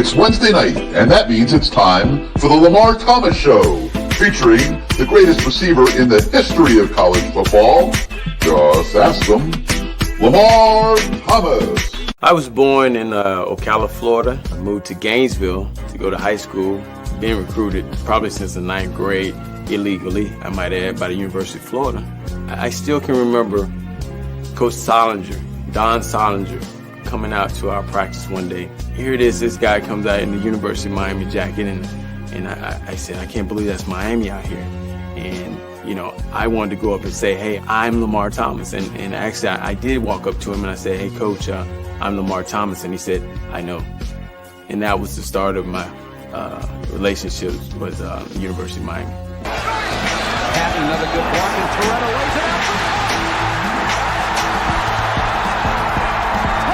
It's Wednesday night, and that means it's time for the Lamar Thomas Show, featuring the greatest receiver in the history of college football. Just ask them, Lamar Thomas. I was born in Ocala, Florida. I moved to Gainesville to go to high school. Been recruited probably since the 9th grade, illegally, I might add, by the University of Florida. I still can remember Coach Solinger, Don Solinger, coming out to our practice one day. Here it is, this guy comes out in the University of Miami jacket, and I said, I can't believe that's Miami out here. And, you know, I wanted to go up and say, hey, I'm Lamar Thomas. And actually, I did walk up to him and I said, hey, Coach, I'm Lamar Thomas. And he said, I know. And that was the start of my relationship with the University of Miami. Another good block, and Toretto lays it out.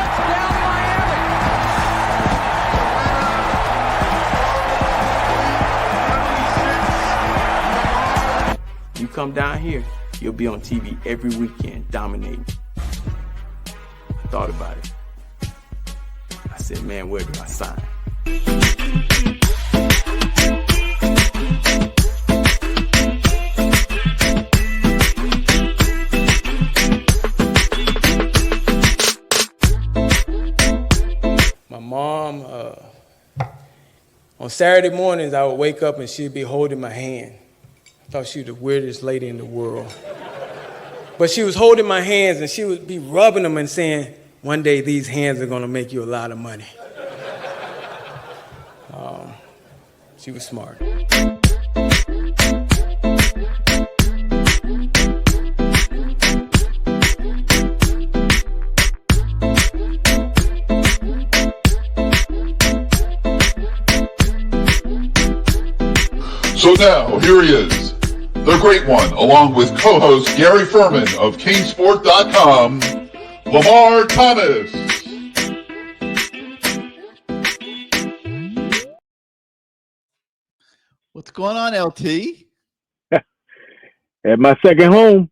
Touchdown, Miami. You come down here, you'll be on TV every weekend, dominating. I thought about it. I said, man, where do I sign? My mom, on Saturday mornings, I would wake up and she'd be holding my hand. I thought she was the weirdest lady in the world. But she was holding my hands and she would be rubbing them and saying, one day these hands are gonna make you a lot of money. She was smart. So now, here he is, the great one, along with co-host Gary Ferman of CaneSport.com, Lamar Thomas. What's going on, LT? At my second home.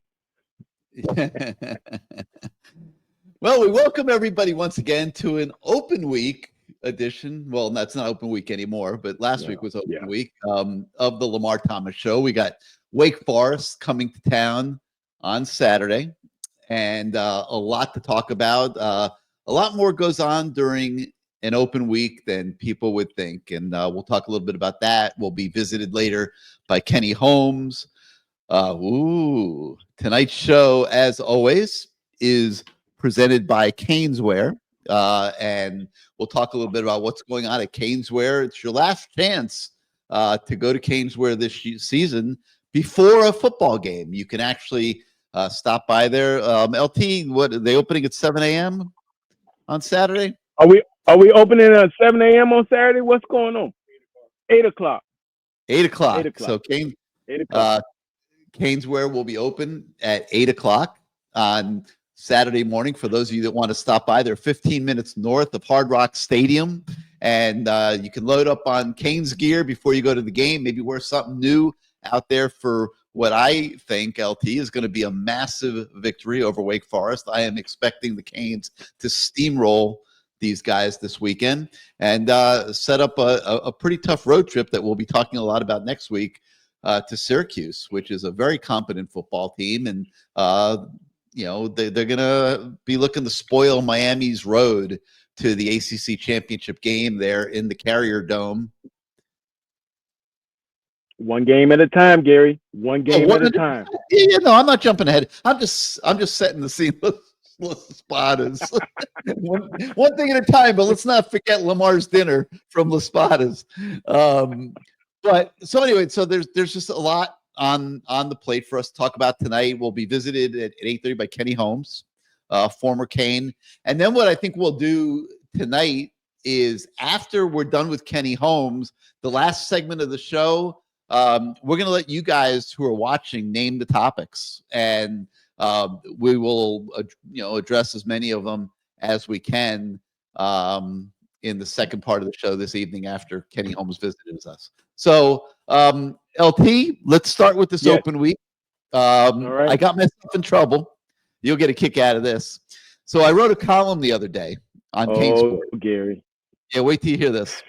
Well, we welcome everybody once again to an open week edition. Well, that's not open week anymore, but last week was open week of the Lamar Thomas Show. We got Wake Forest coming to town on Saturday, and a lot to talk about. A lot more goes on during an open week than people would think, and we'll talk a little bit about that. We'll be visited later by Kenny Holmes. Tonight's show, as always, is presented by CanesWear, and we'll talk a little bit about what's going on at CanesWear. It's your last chance to go to CanesWear this season before a football game. You can actually stop by there. LT, what are they opening at 7 a.m. on Saturday? Are we opening at 7 a.m. on Saturday? What's going on? 8 o'clock. 8 o'clock. 8 o'clock. So CanesWear will be open at 8 o'clock on Saturday morning. For those of you that want to stop by, they're 15 minutes north of Hard Rock Stadium. And you can load up on Canes gear before you go to the game. Maybe wear something new out there for what I think, LT, is going to be a massive victory over Wake Forest. I am expecting the Canes to steamroll these guys this weekend and set up a pretty tough road trip that we'll be talking a lot about next week to Syracuse, which is a very competent football team. And, they're going to be looking to spoil Miami's road to the ACC championship game there in the Carrier Dome. One game at a time, Gary. One game at a time. Yeah, no, I'm not jumping ahead. I'm just setting the scene. Las one thing at a time, but let's not forget Lamar's dinner from Las Espadas. But so anyway, so there's just a lot on the plate for us to talk about tonight. We'll be visited at 8:30 by Kenny Holmes, former Cane. And then what I think we'll do tonight is, after we're done with Kenny Holmes, the last segment of the show, we're going to let you guys who are watching name the topics, and we will address as many of them as we can in the second part of the show this evening after Kenny Holmes visited us. So LT, let's start with this open week. All right. I got myself in trouble. You'll get a kick out of this. So I wrote a column the other day on CaneSport. Gary. Yeah, wait till you hear this.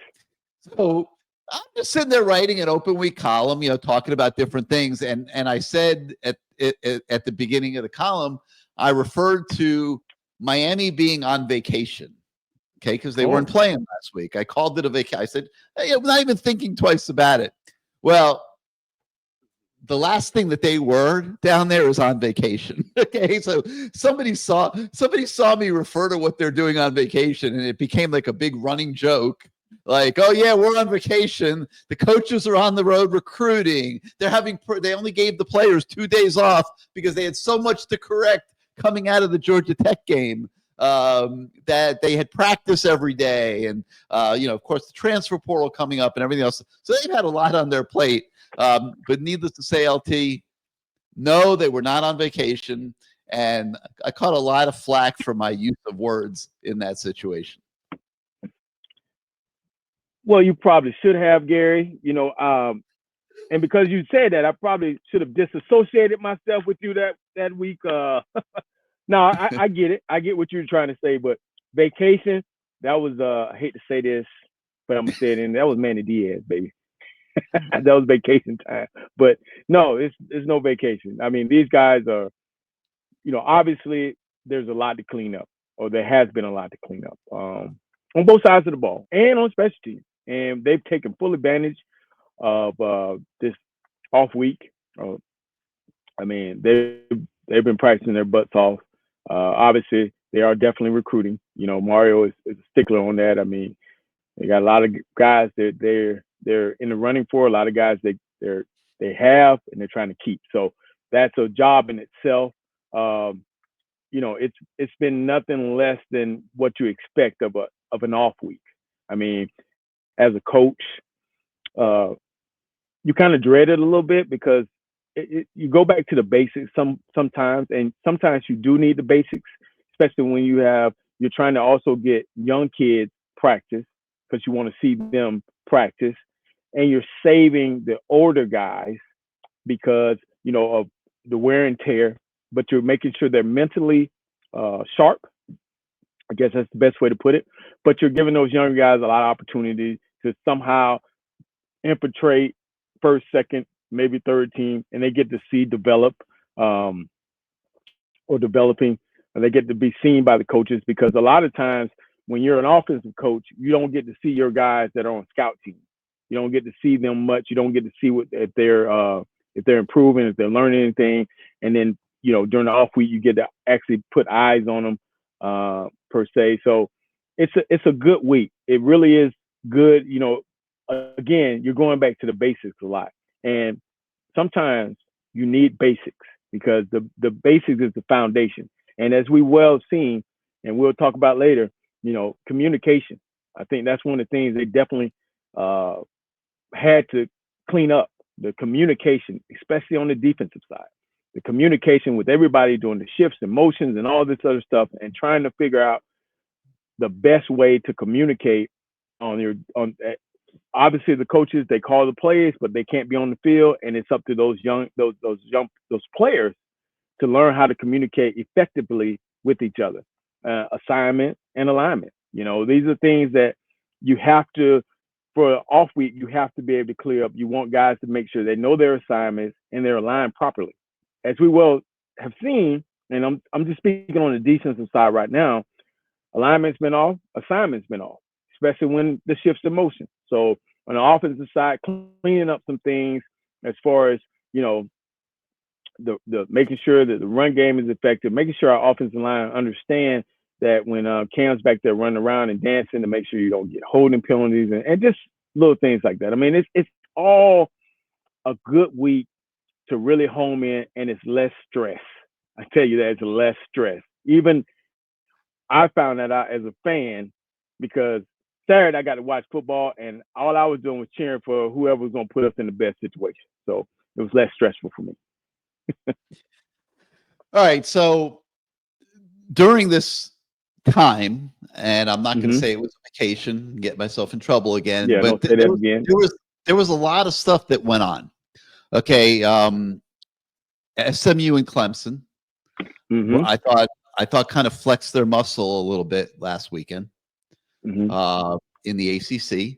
So I'm just sitting there writing an open week column, talking about different things. And I said at the beginning of the column, I referred to Miami being on vacation. Okay, because they weren't playing last week. I called it a vacation. I said, hey, I'm not even thinking twice about it. Well, the last thing that they were down there is on vacation. Okay, so somebody saw me refer to what they're doing on vacation, and it became like a big running joke. Like, oh yeah, we're on vacation. The coaches are on the road recruiting. They only gave the players 2 days off because they had so much to correct coming out of the Georgia Tech game. That they had practice every day, and of course the transfer portal coming up and everything else. So they've had a lot on their plate. But needless to say, LT, no, they were not on vacation, and I caught a lot of flack for my use of words in that situation. Well, you probably should have, Gary. And because you said that, I probably should have disassociated myself with you that week. No, I get it. I get what you're trying to say, but vacation, that was I hate to say this, but I'm gonna say it, and that was Manny Diaz, baby. That was vacation time. But no, it's no vacation. I mean, these guys are, obviously there's a lot to clean up, or there has been a lot to clean up on both sides of the ball and on special teams. And they've taken full advantage of this off week. I mean, they've been practicing their butts off. Obviously, they are definitely recruiting. Mario is a stickler on that. I mean, they got a lot of guys that they're in the running for. A lot of guys they have and they're trying to keep. So that's a job in itself. It's been nothing less than what you expect of an off week. I mean, as a coach, you kind of dread it a little bit because you go back to the basics sometimes, and sometimes you do need the basics, especially when you're trying to also get young kids practice because you want to see them practice, and you're saving the older guys because of the wear and tear, but you're making sure they're mentally sharp. I guess that's the best way to put it. But you're giving those younger guys a lot of opportunity to somehow infiltrate first, second, maybe third team, and they get to see develop or developing, and they get to be seen by the coaches, because a lot of times when you're an offensive coach, you don't get to see your guys that are on scout teams. You don't get to see them much. You don't get to see if they're improving, if they're learning anything. And then, during the off week, you get to actually put eyes on them per se. So it's a good week. It really is good. Again, you're going back to the basics a lot. And sometimes you need basics because the basics is the foundation. And as we well have seen, and we'll talk about later, communication. I think that's one of the things they definitely had to clean up, the communication, especially on the defensive side. The communication with everybody doing the shifts and motions and all this other stuff, and trying to figure out the best way to communicate obviously the coaches, they call the plays, but they can't be on the field, and it's up to those players to learn how to communicate effectively with each other. Assignment and alignment. These are things that you have to, for an off week, you have to be able to clear up. You want guys to make sure they know their assignments and they're aligned properly. As we well have seen, and I'm just speaking on the defensive side right now, alignment's been off, assignment's been off, especially when the shifts in motion. So on the offensive side, cleaning up some things as far as, the making sure that the run game is effective, making sure our offensive line understand that when Cam's back there running around and dancing, to make sure you don't get holding penalties and just little things like that. I mean, it's all a good week to really home in, and it's less stress. I tell you that, it's less stress. Even I found that out as a fan, because Saturday I got to watch football, and all I was doing was cheering for whoever was going to put us in the best situation. So it was less stressful for me. All right. So during this time, and I'm not going to say it was a vacation, get myself in trouble again, Yeah, but there was a lot of stuff that went on. Okay. SMU and Clemson, I thought kind of flexed their muscle a little bit last weekend in the ACC.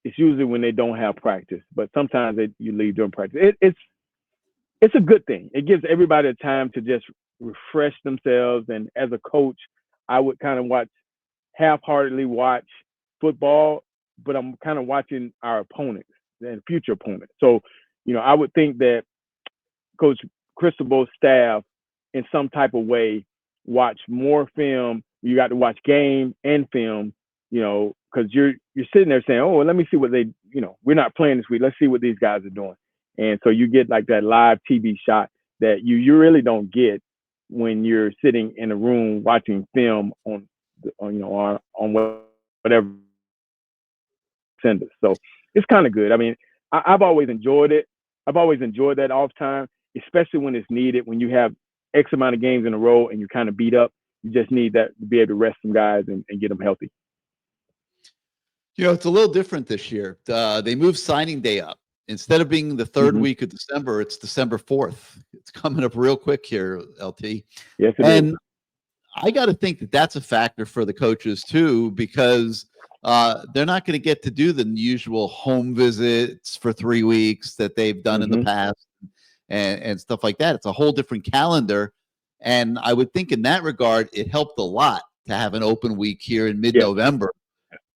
it's usually when they don't have practice, but sometimes you leave during practice. It's a good thing. It gives everybody a time to just refresh themselves. And as a coach, I would kind of half-heartedly watch football, but I'm kind of watching our opponents and future opponents. So, I would think that Coach Cristobal's staff, in some type of way, watch more film. You got to watch game and film, because you're sitting there saying, oh, well, let me see what we're not playing this week. Let's see what these guys are doing. And so you get like that live TV shot that you really don't get when you're sitting in a room watching film on whatever send us. So it's kind of good. I mean, I've always enjoyed it. I've always enjoyed that off time, especially when it's needed. When you have X amount of games in a row and you're kind of beat up, you just need that to be able to rest some guys and get them healthy. It's a little different this year. They moved signing day up. Instead of being the third week of December, it's December 4th. It's coming up real quick here, LT. Yes, it is. I got to think that that's a factor for the coaches too, because they're not going to get to do the usual home visits for 3 weeks that they've done in the past and stuff like that. It's a whole different calendar. And I would think in that regard, it helped a lot to have an open week here in mid-November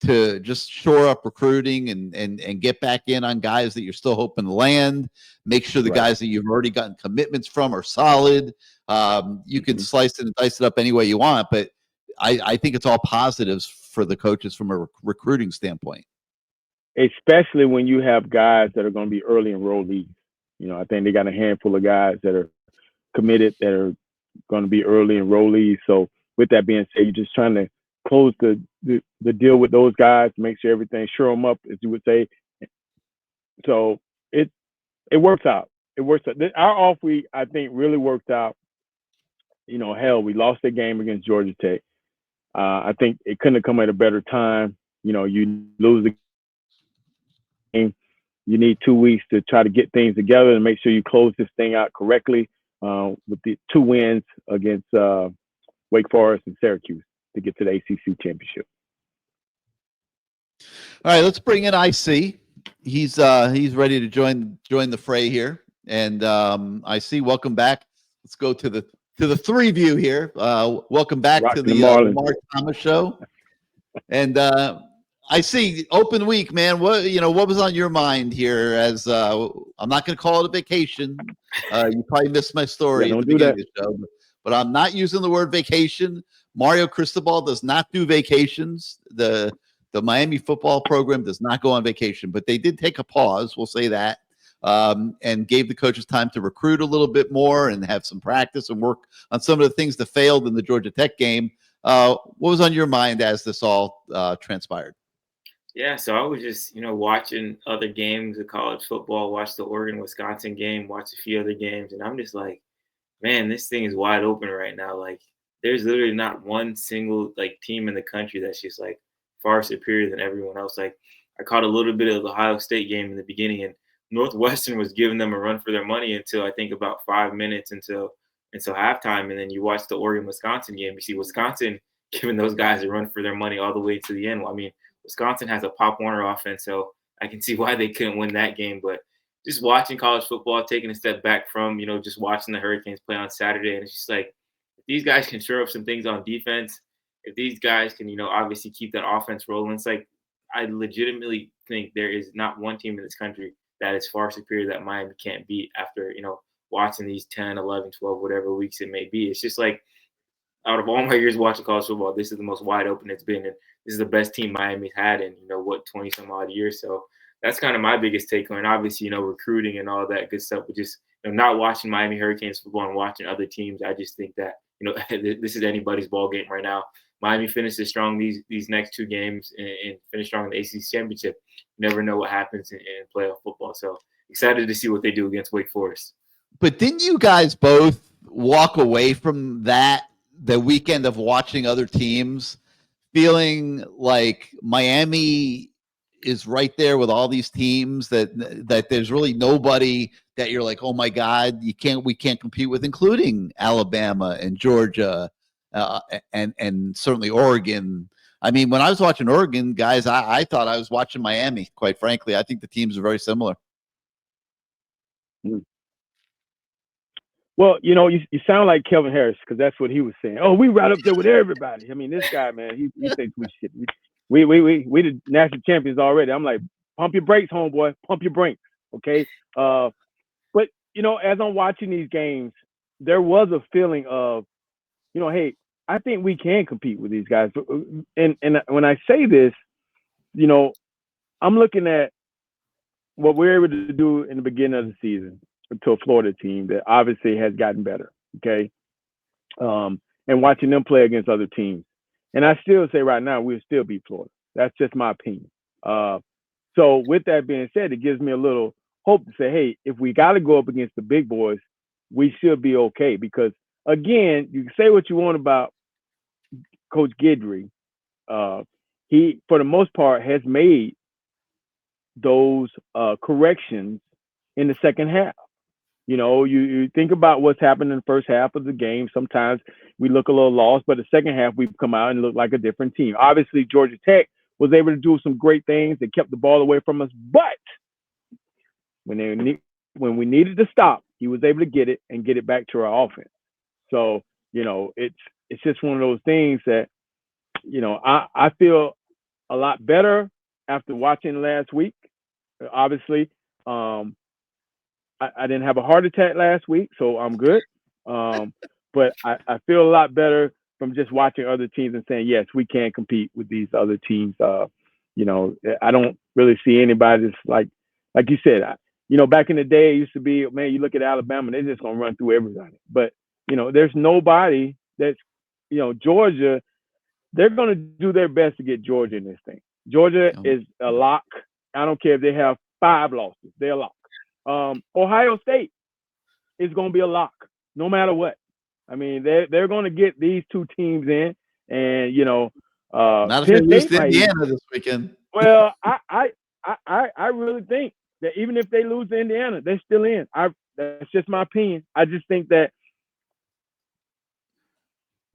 to just shore up recruiting and get back in on guys that you're still hoping to land, make sure the guys that you've already gotten commitments from are solid. You can slice it and dice it up any way you want, but I think it's all positives for the coaches from a recruiting standpoint. Especially when you have guys that are going to be early enrollees. I think they got a handful of guys that are committed that are going to be early enrollees. So with that being said, you're just trying to close the deal with those guys to make sure everything, shore them up, as you would say. So it works out. It works out. Our off week, I think, really worked out. Hell, we lost that game against Georgia Tech. I think it couldn't have come at a better time. You lose the game. You need 2 weeks to try to get things together and make sure you close this thing out correctly with the 2 wins against Wake Forest and Syracuse to get to the ACC championship. All right, let's bring in IC. He's ready to join the fray here. And IC, welcome back. Let's go to the three view here. Welcome back to the Lamar Thomas Show. And I see open week, man. What was on your mind here? As I'm not going to call it a vacation. You probably missed my story at the beginning of the show, but I'm not using the word vacation. Mario Cristobal does not do vacations. The Miami football program does not go on vacation, but they did take a pause. We'll say that. And gave the coaches time to recruit a little bit more and have some practice and work on some of the things that failed in the Georgia Tech game. What was on your mind as this all transpired? Yeah, so I was just, watching other games of college football, watched the Oregon-Wisconsin game, watched a few other games, and I'm just like, man, this thing is wide open right now. Like, there's literally not one single, team in the country that's just, far superior than everyone else. Like, I caught a little bit of the Ohio State game in the beginning, and Northwestern was giving them a run for their money until I think about 5 minutes until halftime. And then you watch the Oregon-Wisconsin game. You see Wisconsin giving those guys a run for their money all the way to the end. Well, I mean, Wisconsin has a Pop Warner offense, so I can see why they couldn't win that game. But just watching college football, taking a step back from, just watching the Hurricanes play on Saturday. And it's just like, if these guys can shore up some things on defense, if these guys can, obviously keep that offense rolling, it's like, I legitimately think there is not one team in this country that is far superior that Miami can't beat after, watching these 10, 11, 12, whatever weeks it may be. It's just like, out of all my years watching college football, this is the most wide open it's been. And this is the best team Miami's had in, 20 some odd years. So that's kind of my biggest take on it. Obviously, recruiting and all that good stuff, but just not watching Miami Hurricanes football and watching other teams. I just think that, this is anybody's ball game right now. Miami finishes strong these next 2 games and finish strong in the ACC championship. You never know what happens in playoff football. So excited to see what they do against Wake Forest. But didn't you guys both walk away from the weekend of watching other teams feeling like Miami is right there with all these teams that there's really nobody that you're like, oh my God, we can't compete with, including Alabama and Georgia and certainly Oregon. I mean, when I was watching Oregon, guys, I thought I was watching Miami, quite frankly. I think the teams are very similar. Well, you sound like Kelvin Harris, because that's what he was saying. Oh, we right up there with everybody. I mean, this guy, man, he thinks we shit. We the national champions already. I'm like, pump your brakes, homeboy. Pump your brakes, okay? But as I'm watching these games, there was a feeling of, hey, I think we can compete with these guys. And when I say this, I'm looking at what we're able to do in the beginning of the season to a Florida team that obviously has gotten better, okay? And watching them play against other teams. And I still say right now, we'll still beat Florida. That's just my opinion. So with that being said, it gives me a little hope to say, hey, if we got to go up against the big boys, we should be okay. Because, again, you can say what you want about Coach Guidry. He, for the most part, has made those corrections in the second half. You think about what's happened in the first half of the game. Sometimes we look a little lost, but the second half we've come out and look like a different team. Obviously, Georgia Tech was able to do some great things. They kept the ball away from us, but when we needed to stop, he was able to get it and get it back to our offense. So, it's just one of those things that, I feel a lot better after watching last week. Obviously, I didn't have a heart attack last week, so I'm good. But I feel a lot better from just watching other teams and saying, yes, we can compete with these other teams. I don't really see anybody that's like you said, back in the day, it used to be, man, you look at Alabama, they're just going to run through everybody. But, there's nobody that's, Georgia, they're going to do their best to get Georgia in this thing. Georgia is a lock. I don't care if they have 5 losses. They're a lock. Ohio State is going to be a lock no matter what. I mean, they're going to get these 2 teams in, and not if they lose to Indiana this weekend. Well, I really think that even if they lose to Indiana, they're still in. That's just my opinion. I just think that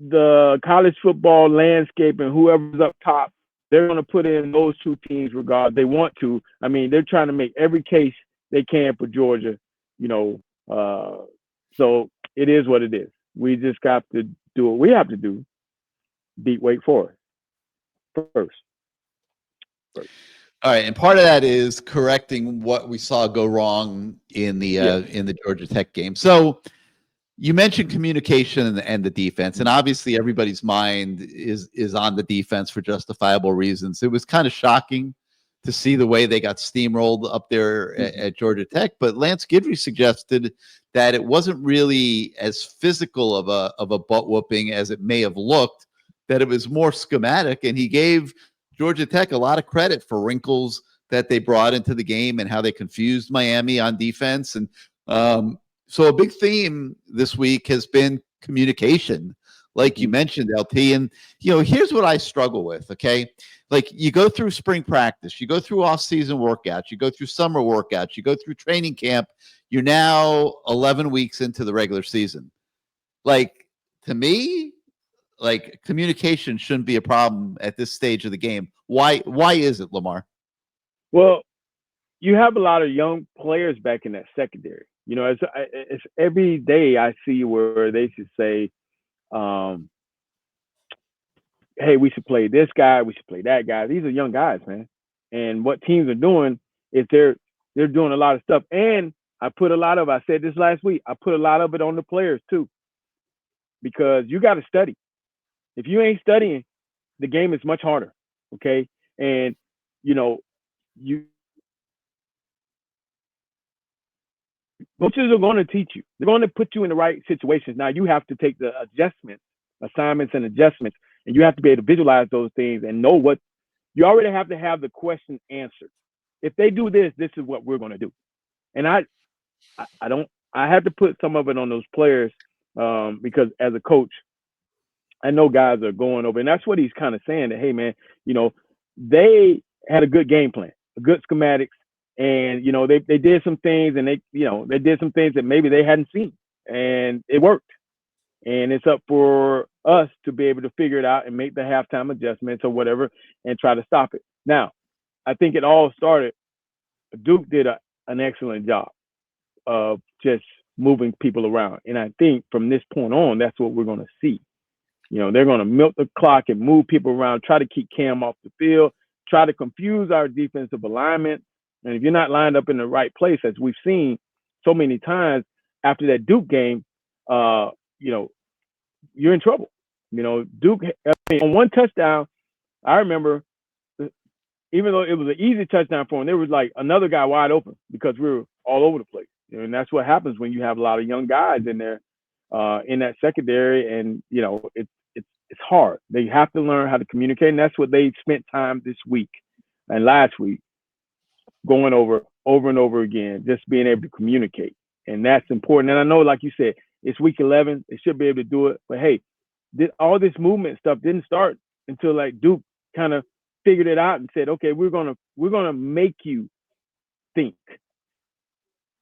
the college football landscape and whoever's up top, they're going to put in those 2 teams regardless. They want to. I mean, they're trying to make every case they can for Georgia, so it is what it is. We just got to do what we have to do, beat Wake Forest first. All right, and part of that is correcting what we saw go wrong in the Georgia Tech game. So you mentioned communication and the defense, and obviously everybody's mind is on the defense for justifiable reasons. It was kind of shocking to see the way they got steamrolled up there at Georgia Tech. But Lance Guidry suggested that it wasn't really as physical of a butt whooping as it may have looked, that it was more schematic. And he gave Georgia Tech a lot of credit for wrinkles that they brought into the game and how they confused Miami on defense. And so a big theme this week has been communication, like you mentioned, LT. And, here's what I struggle with, okay? Like, you go through spring practice, you go through off-season workouts, you go through summer workouts, you go through training camp. You're now 11 weeks into the regular season. Like, to me, like, communication shouldn't be a problem at this stage of the game. Why is it, Lamar? Well, you have a lot of young players back in that secondary. It's every day I see where they should say, hey, we should play this guy, we should play that guy. These are young guys, man. And what teams are doing is they're doing a lot of stuff. And I said this last week, I put a lot of it on the players too. Because you got to study. If you ain't studying, the game is much harder. Okay. And coaches are going to teach you. They're going to put you in the right situations. Now you have to take the assignments and adjustments, and you have to be able to visualize those things and know what you already have to have the question answered. If they do this, this is what we're going to do. And I have to put some of it on those players because as a coach, I know guys are going over, and that's what he's kind of saying, that, hey, man, they had a good game plan, a good schematics, and, they did some things, and they did some things that maybe they hadn't seen, and it worked. And it's up for us to be able to figure it out and make the halftime adjustments or whatever and try to stop it. Now, I think it all started, Duke did an excellent job of just moving people around. And I think from this point on, that's what we're going to see. They're going to milk the clock and move people around, try to keep Cam off the field, try to confuse our defensive alignment. And if you're not lined up in the right place, as we've seen so many times after that Duke game, you're in trouble. Duke, on one touchdown, I remember, even though it was an easy touchdown for him, there was like another guy wide open because we were all over the place. And that's what happens when you have a lot of young guys in there, in that secondary. And, it's hard. They have to learn how to communicate. And that's what they spent time this week and last week going over and over again, just being able to communicate. And that's important. And I know, like you said, it's week 11. They should be able to do it. But, hey, all this movement stuff didn't start until, like, Duke kind of figured it out and said, okay, we're gonna make you think.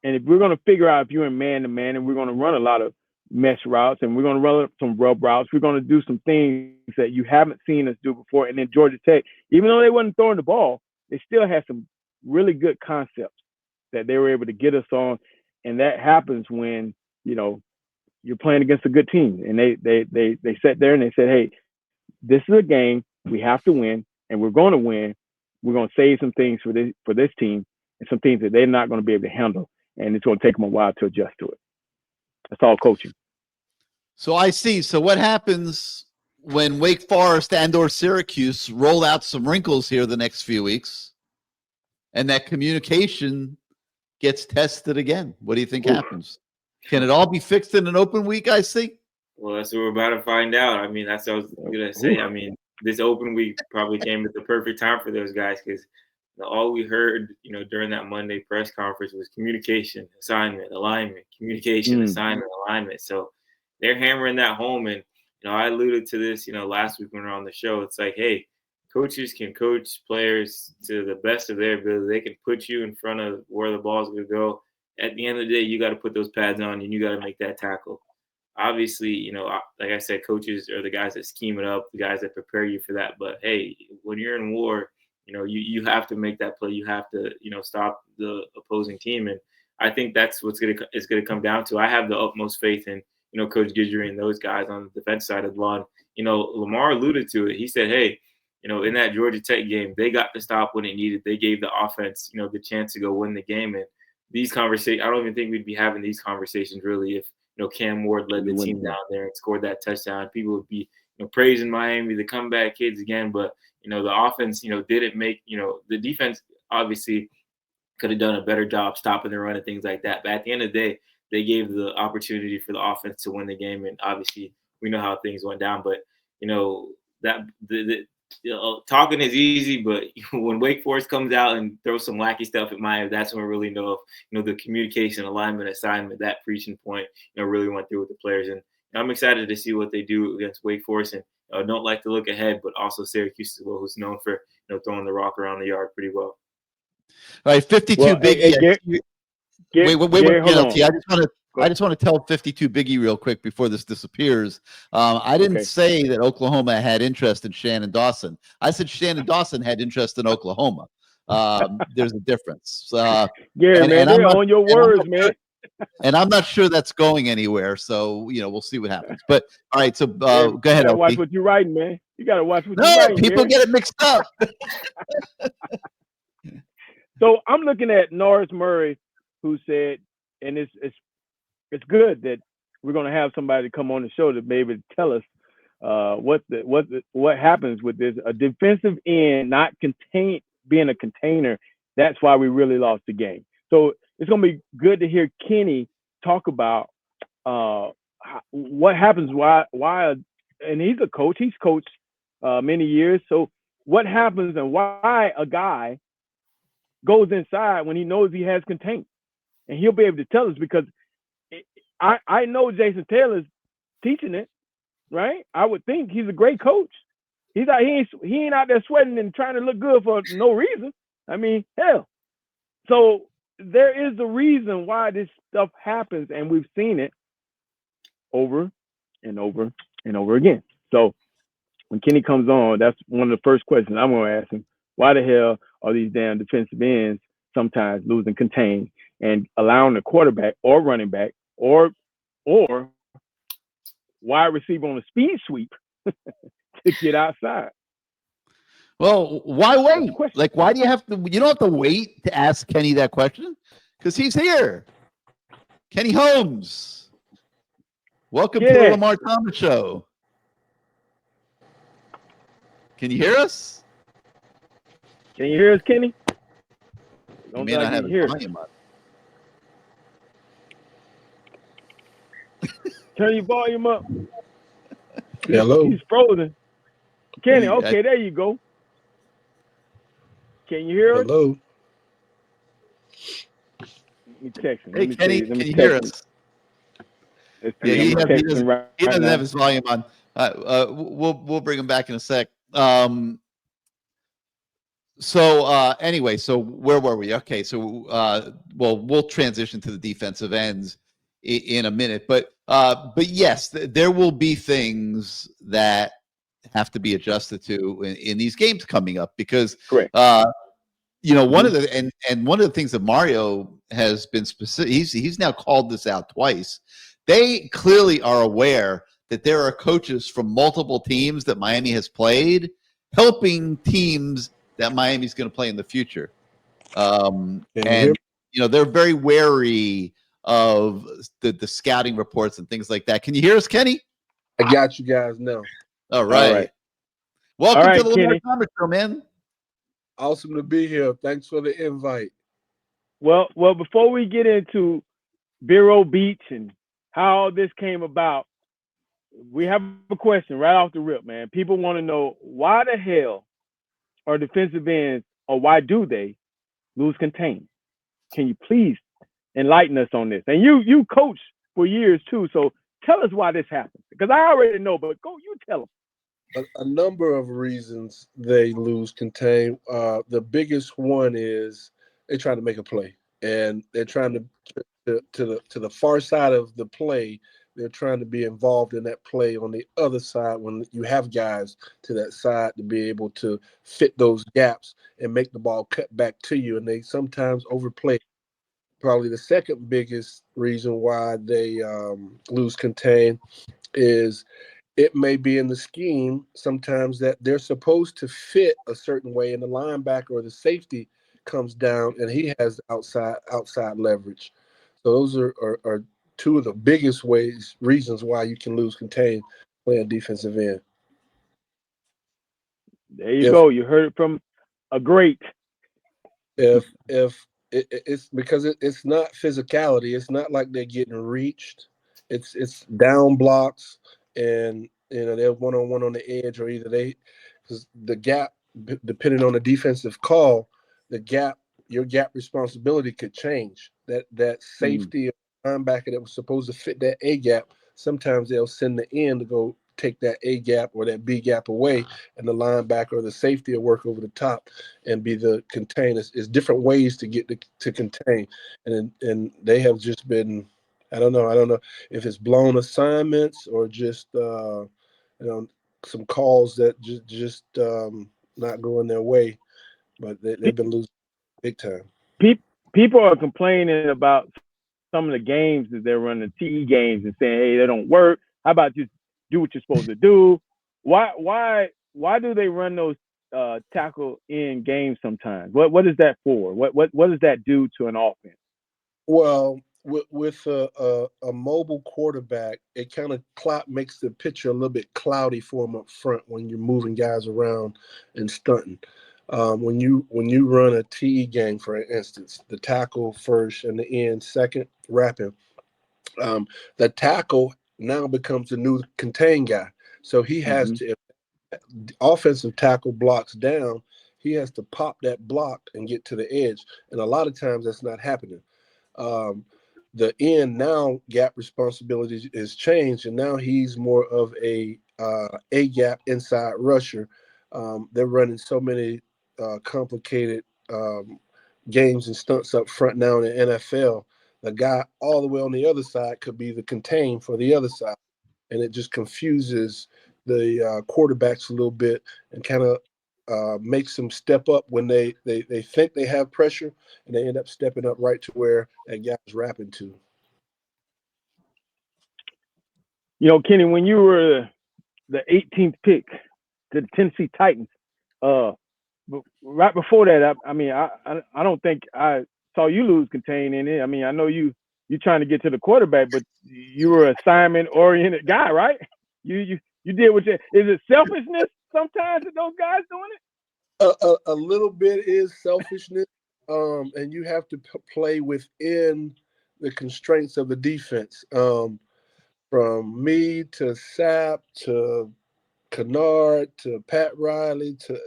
And if we're gonna figure out if you're in man-to-man, and we're gonna run a lot of mesh routes, and we're gonna run some rub routes, we're gonna do some things that you haven't seen us do before. And then Georgia Tech, even though they wasn't throwing the ball, they still had some really good concepts that they were able to get us on. And that happens when, you're playing against a good team. And they sat there and they said, hey, this is a game we have to win, and we're going to win. We're going to save some things for this team and some things that they're not going to be able to handle. And it's going to take them a while to adjust to it. That's all coaching. So I see. So what happens when Wake Forest and/or Syracuse roll out some wrinkles here the next few weeks, and that communication gets tested again? What do you think happens? Can it all be fixed in an open week, I see? Well, that's what we're about to find out. I mean, that's what I was going to say. I mean, this open week probably came at the perfect time for those guys because all we heard, during that Monday press conference was communication, assignment, alignment, communication, assignment, alignment. So they're hammering that home. And, I alluded to this, last week when we were on the show. It's like, hey, coaches can coach players to the best of their ability. They can put you in front of where the ball's going to go. At the end of the day, you got to put those pads on and you got to make that tackle. Obviously, like I said, coaches are the guys that scheme it up, the guys that prepare you for that. But, hey, when you're in war, you have to make that play. You have to, stop the opposing team. And I think that's what's going to come down to. I have the utmost faith in, Coach Guidry and those guys on the defense side of the ball. Lamar alluded to it. He said, hey, in that Georgia Tech game, they got to stop when it needed. They gave the offense, the chance to go win the game. And these conversations, I don't even think we'd be having these conversations really if, Cam Ward led the team down there and scored that touchdown. People would be, praising Miami, the comeback kids again. But, the offense, didn't make, the defense obviously could have done a better job stopping the run and things like that. But at the end of the day, they gave the opportunity for the offense to win the game. And obviously we know how things went down. But, talking is easy, but when Wake Forest comes out and throws some wacky stuff at Miami, that's when we really know if, the communication, alignment, assignment, that preaching point, really went through with the players. And I'm excited to see what they do against Wake Forest. And don't like to look ahead, but also Syracuse as well, who's known for throwing the rock around the yard pretty well. All right, 52 Biggie. Wait, penalty. I just want to tell 52 Biggie real quick before this disappears. I didn't say that Oklahoma had interest in Shannon Dawson. I said Shannon Dawson had interest in Oklahoma. There's a difference. Man, they're on your words, man. And I'm not sure that's going anywhere. So, we'll see what happens. But all right, so go ahead. You gotta watch what you're writing, man. You gotta watch what you're writing. People get it mixed up. So I'm looking at Norris Murray, who said, and it's good that we're going to have somebody come on the show to be able to tell us what happens with this. A defensive end not being a container. That's why we really lost the game. So it's going to be good to hear Kenny talk about what happens. Why? And he's a coach. He's coached many years. So what happens and why a guy goes inside when he knows he has contained, and he'll be able to tell us because I know Jason Taylor's teaching it, right? I would think he's a great coach. He ain't out there sweating and trying to look good for no reason. I mean, hell. So there is a reason why this stuff happens, and we've seen it over and over and over again. So when Kenny comes on, that's one of the first questions I'm going to ask him. Why the hell are these damn defensive ends sometimes losing contain and allowing the quarterback or running back or wide receiver on a speed sweep to get outside? Well, why wait? Like, why do you have to? You don't have to wait to ask Kenny that question because he's here. Kenny Holmes, welcome to the Lamar Thomas Show. Can you hear us? Can you hear us, Kenny? You may not have a volume up. Turn your volume up. Hello. He's frozen. Kenny, okay, there you go. Can you hear us? Hello. Let me text him. Hey, Kenny, can you hear us? Yeah, he doesn't have his volume on. We'll bring him back in a sec. Anyway, so where were we? Okay, so we'll transition to the defensive ends in a minute, but yes, there will be things that have to be adjusted to in these games coming up because correct. One of the one of the things that Mario has been specific, he's now called this out twice. They clearly are aware that there are coaches from multiple teams that Miami has played helping teams that Miami's going to play in the future. They're very wary of the scouting reports and things like that. Can you hear us, Kenny? I got you guys now. All right. Welcome to the Lamar Thomas Show, man. Awesome to be here. Thanks for the invite. Well, before we get into Vero Beach and how this came about, we have a question right off the rip, man. People want to know why the hell are defensive ends, or why do they lose contain? Can you please enlighten us on this? And you coach for years too, so tell us why this happens. Because I already know, but go, you tell them. A number of reasons they lose contain. The biggest one is they're trying to make a play, and they're trying to the far side of the play. They're trying to be involved in that play on the other side when you have guys to that side to be able to fit those gaps and make the ball cut back to you. And they sometimes overplay. Probably the second biggest reason why they lose contain is it may be in the scheme sometimes that they're supposed to fit a certain way, and the linebacker or the safety comes down and he has outside leverage. So those are two of the biggest reasons why you can lose contain playing defensive end. There you go. You heard it from a great. If it's because it's not physicality. It's not like they're getting reached. It's down blocks, and they're one-on-one on the edge, or either because the gap, depending on the defensive call, your gap responsibility could change. That safety linebacker that was supposed to fit that A gap, sometimes they'll send the end to go take that A gap or that B gap away, and the linebacker or the safety will work over the top and be the contain. It's different ways to get to contain, and they have just been. I don't know if it's blown assignments or just some calls that just not going their way, but they've been losing big time. People are complaining about some of the games that they're running, TE games, and saying, hey, they don't work. How about just do what you're supposed to do? Why do they run those tackle in games sometimes? What is that for? What does that do to an offense? Well, with a mobile quarterback, it kind of makes the picture a little bit cloudy for them up front when you're moving guys around and stunting. When you run a TE game, for instance, the tackle first and the end second, wrapping, the tackle now becomes the new contain guy. So he has to, if the offensive tackle blocks down, he has to pop that block and get to the edge. And a lot of times that's not happening. The end now gap responsibility is changed, and now he's more of a gap inside rusher. They're running so many complicated games and stunts up front now in the NFL. The guy all the way on the other side could be the contain for the other side. and it just confuses the quarterbacks a little bit and kind of makes them step up when they think they have pressure, and they end up stepping up right to where that guy's rapping to. You know, Kenny, when you were the 18th pick to the Tennessee Titans, right before that, I don't think I saw you lose contain in it. I mean, I know you're trying to get to the quarterback, but you were an assignment-oriented guy, right? You did what you. Is it selfishness sometimes that those guys doing it? A little bit is selfishness, and you have to play within the constraints of the defense. From me to Sapp to Kennard to Pat Riley to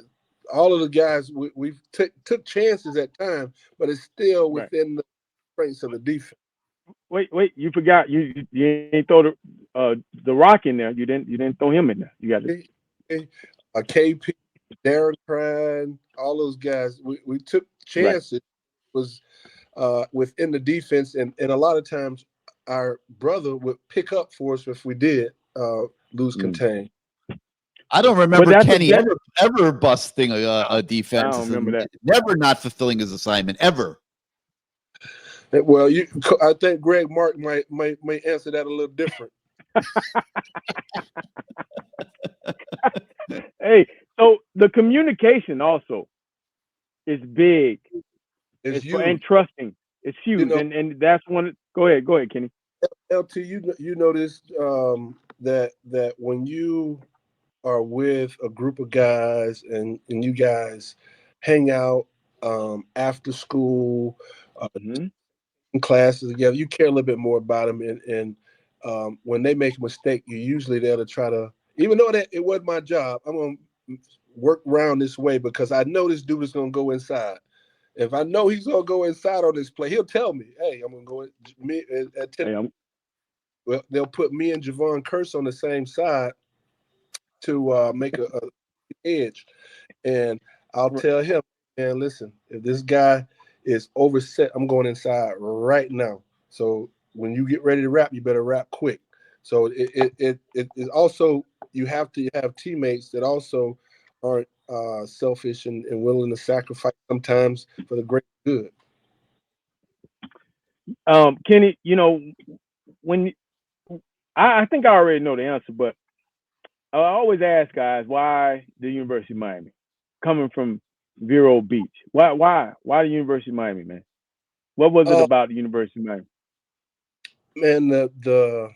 all of the guys, we've took chances at times, but it's still within the constraints of the defense. Wait, you forgot you ain't throw the Rock in there. You didn't throw him in there. You got to KP, Darren Crine, all those guys. We took chances. It was within the defense, and a lot of times our brother would pick up for us if we did lose contain. I don't remember Kenny ever busting a defense. I don't remember that. Never not fulfilling his assignment ever. Well, I think Greg Mark might answer that a little different. Hey, so the communication also is big. It's huge. And trusting. It's huge. You know, and that's one. Go ahead, Kenny. LT, you notice that when you are with a group of guys and you guys hang out after school, in classes together, you care a little bit more about them. And when they make a mistake, you usually there to try to, even though that it wasn't my job, I'm going to work around this way because I know this dude is going to go inside. If I know he's going to go inside on this play, he'll tell me, hey, I'm going to go at 10. Well, they'll put me and Javon Curse on the same side to make a edge. And I'll tell him, man, listen, if this guy is overset, I'm going inside right now. So when you get ready to rap, you better rap quick. So it is also, you have to have teammates that also aren't selfish and willing to sacrifice sometimes for the great good. Kenny, you know, when I think I already know the answer, but I always ask guys, why the University of Miami? Coming from Vero Beach. Why the University of Miami, man? What was it about the University of Miami? Man, the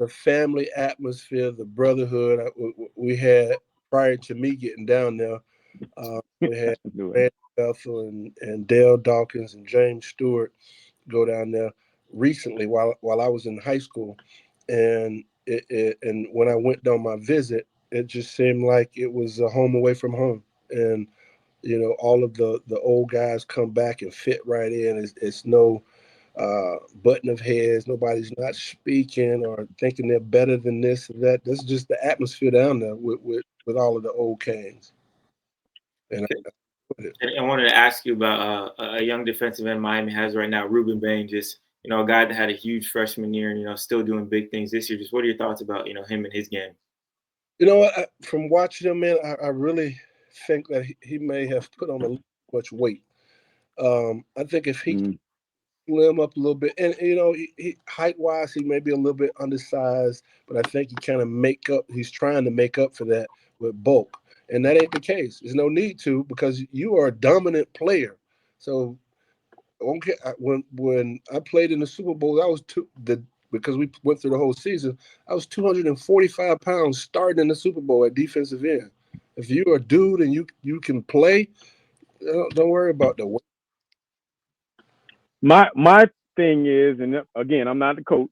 family atmosphere, the brotherhood we had prior to me getting down there. We had Randy Bethel and Dale Dawkins and James Stewart go down there recently while I was in high school, and and when I went on my visit, it just seemed like it was a home away from home, and you know, all of the old guys come back and fit right in. It's no button of heads. Nobody's not speaking or thinking they're better than this or that. That's just the atmosphere down there with all of the old Canes. And I wanted to ask you about a young defensive end Miami has right now, Ruben Bain, just, you know, a guy that had a huge freshman year and, you know, still doing big things this year. Just what are your thoughts about, you know, him and his game? You know, from watching him, man, I really think that he may have put on a little much weight. I think if he slim up a little bit, and you know, he height-wise, he may be a little bit undersized, but I think he kind of he's trying to make up for that with bulk. And that ain't the case. There's no need to, because you are a dominant player. So okay, when I played in the Super Bowl, because we went through the whole season, I was 245 pounds starting in the Super Bowl at defensive end. If you're a dude and you can play, don't worry about the weight. My thing is, and again, I'm not the coach,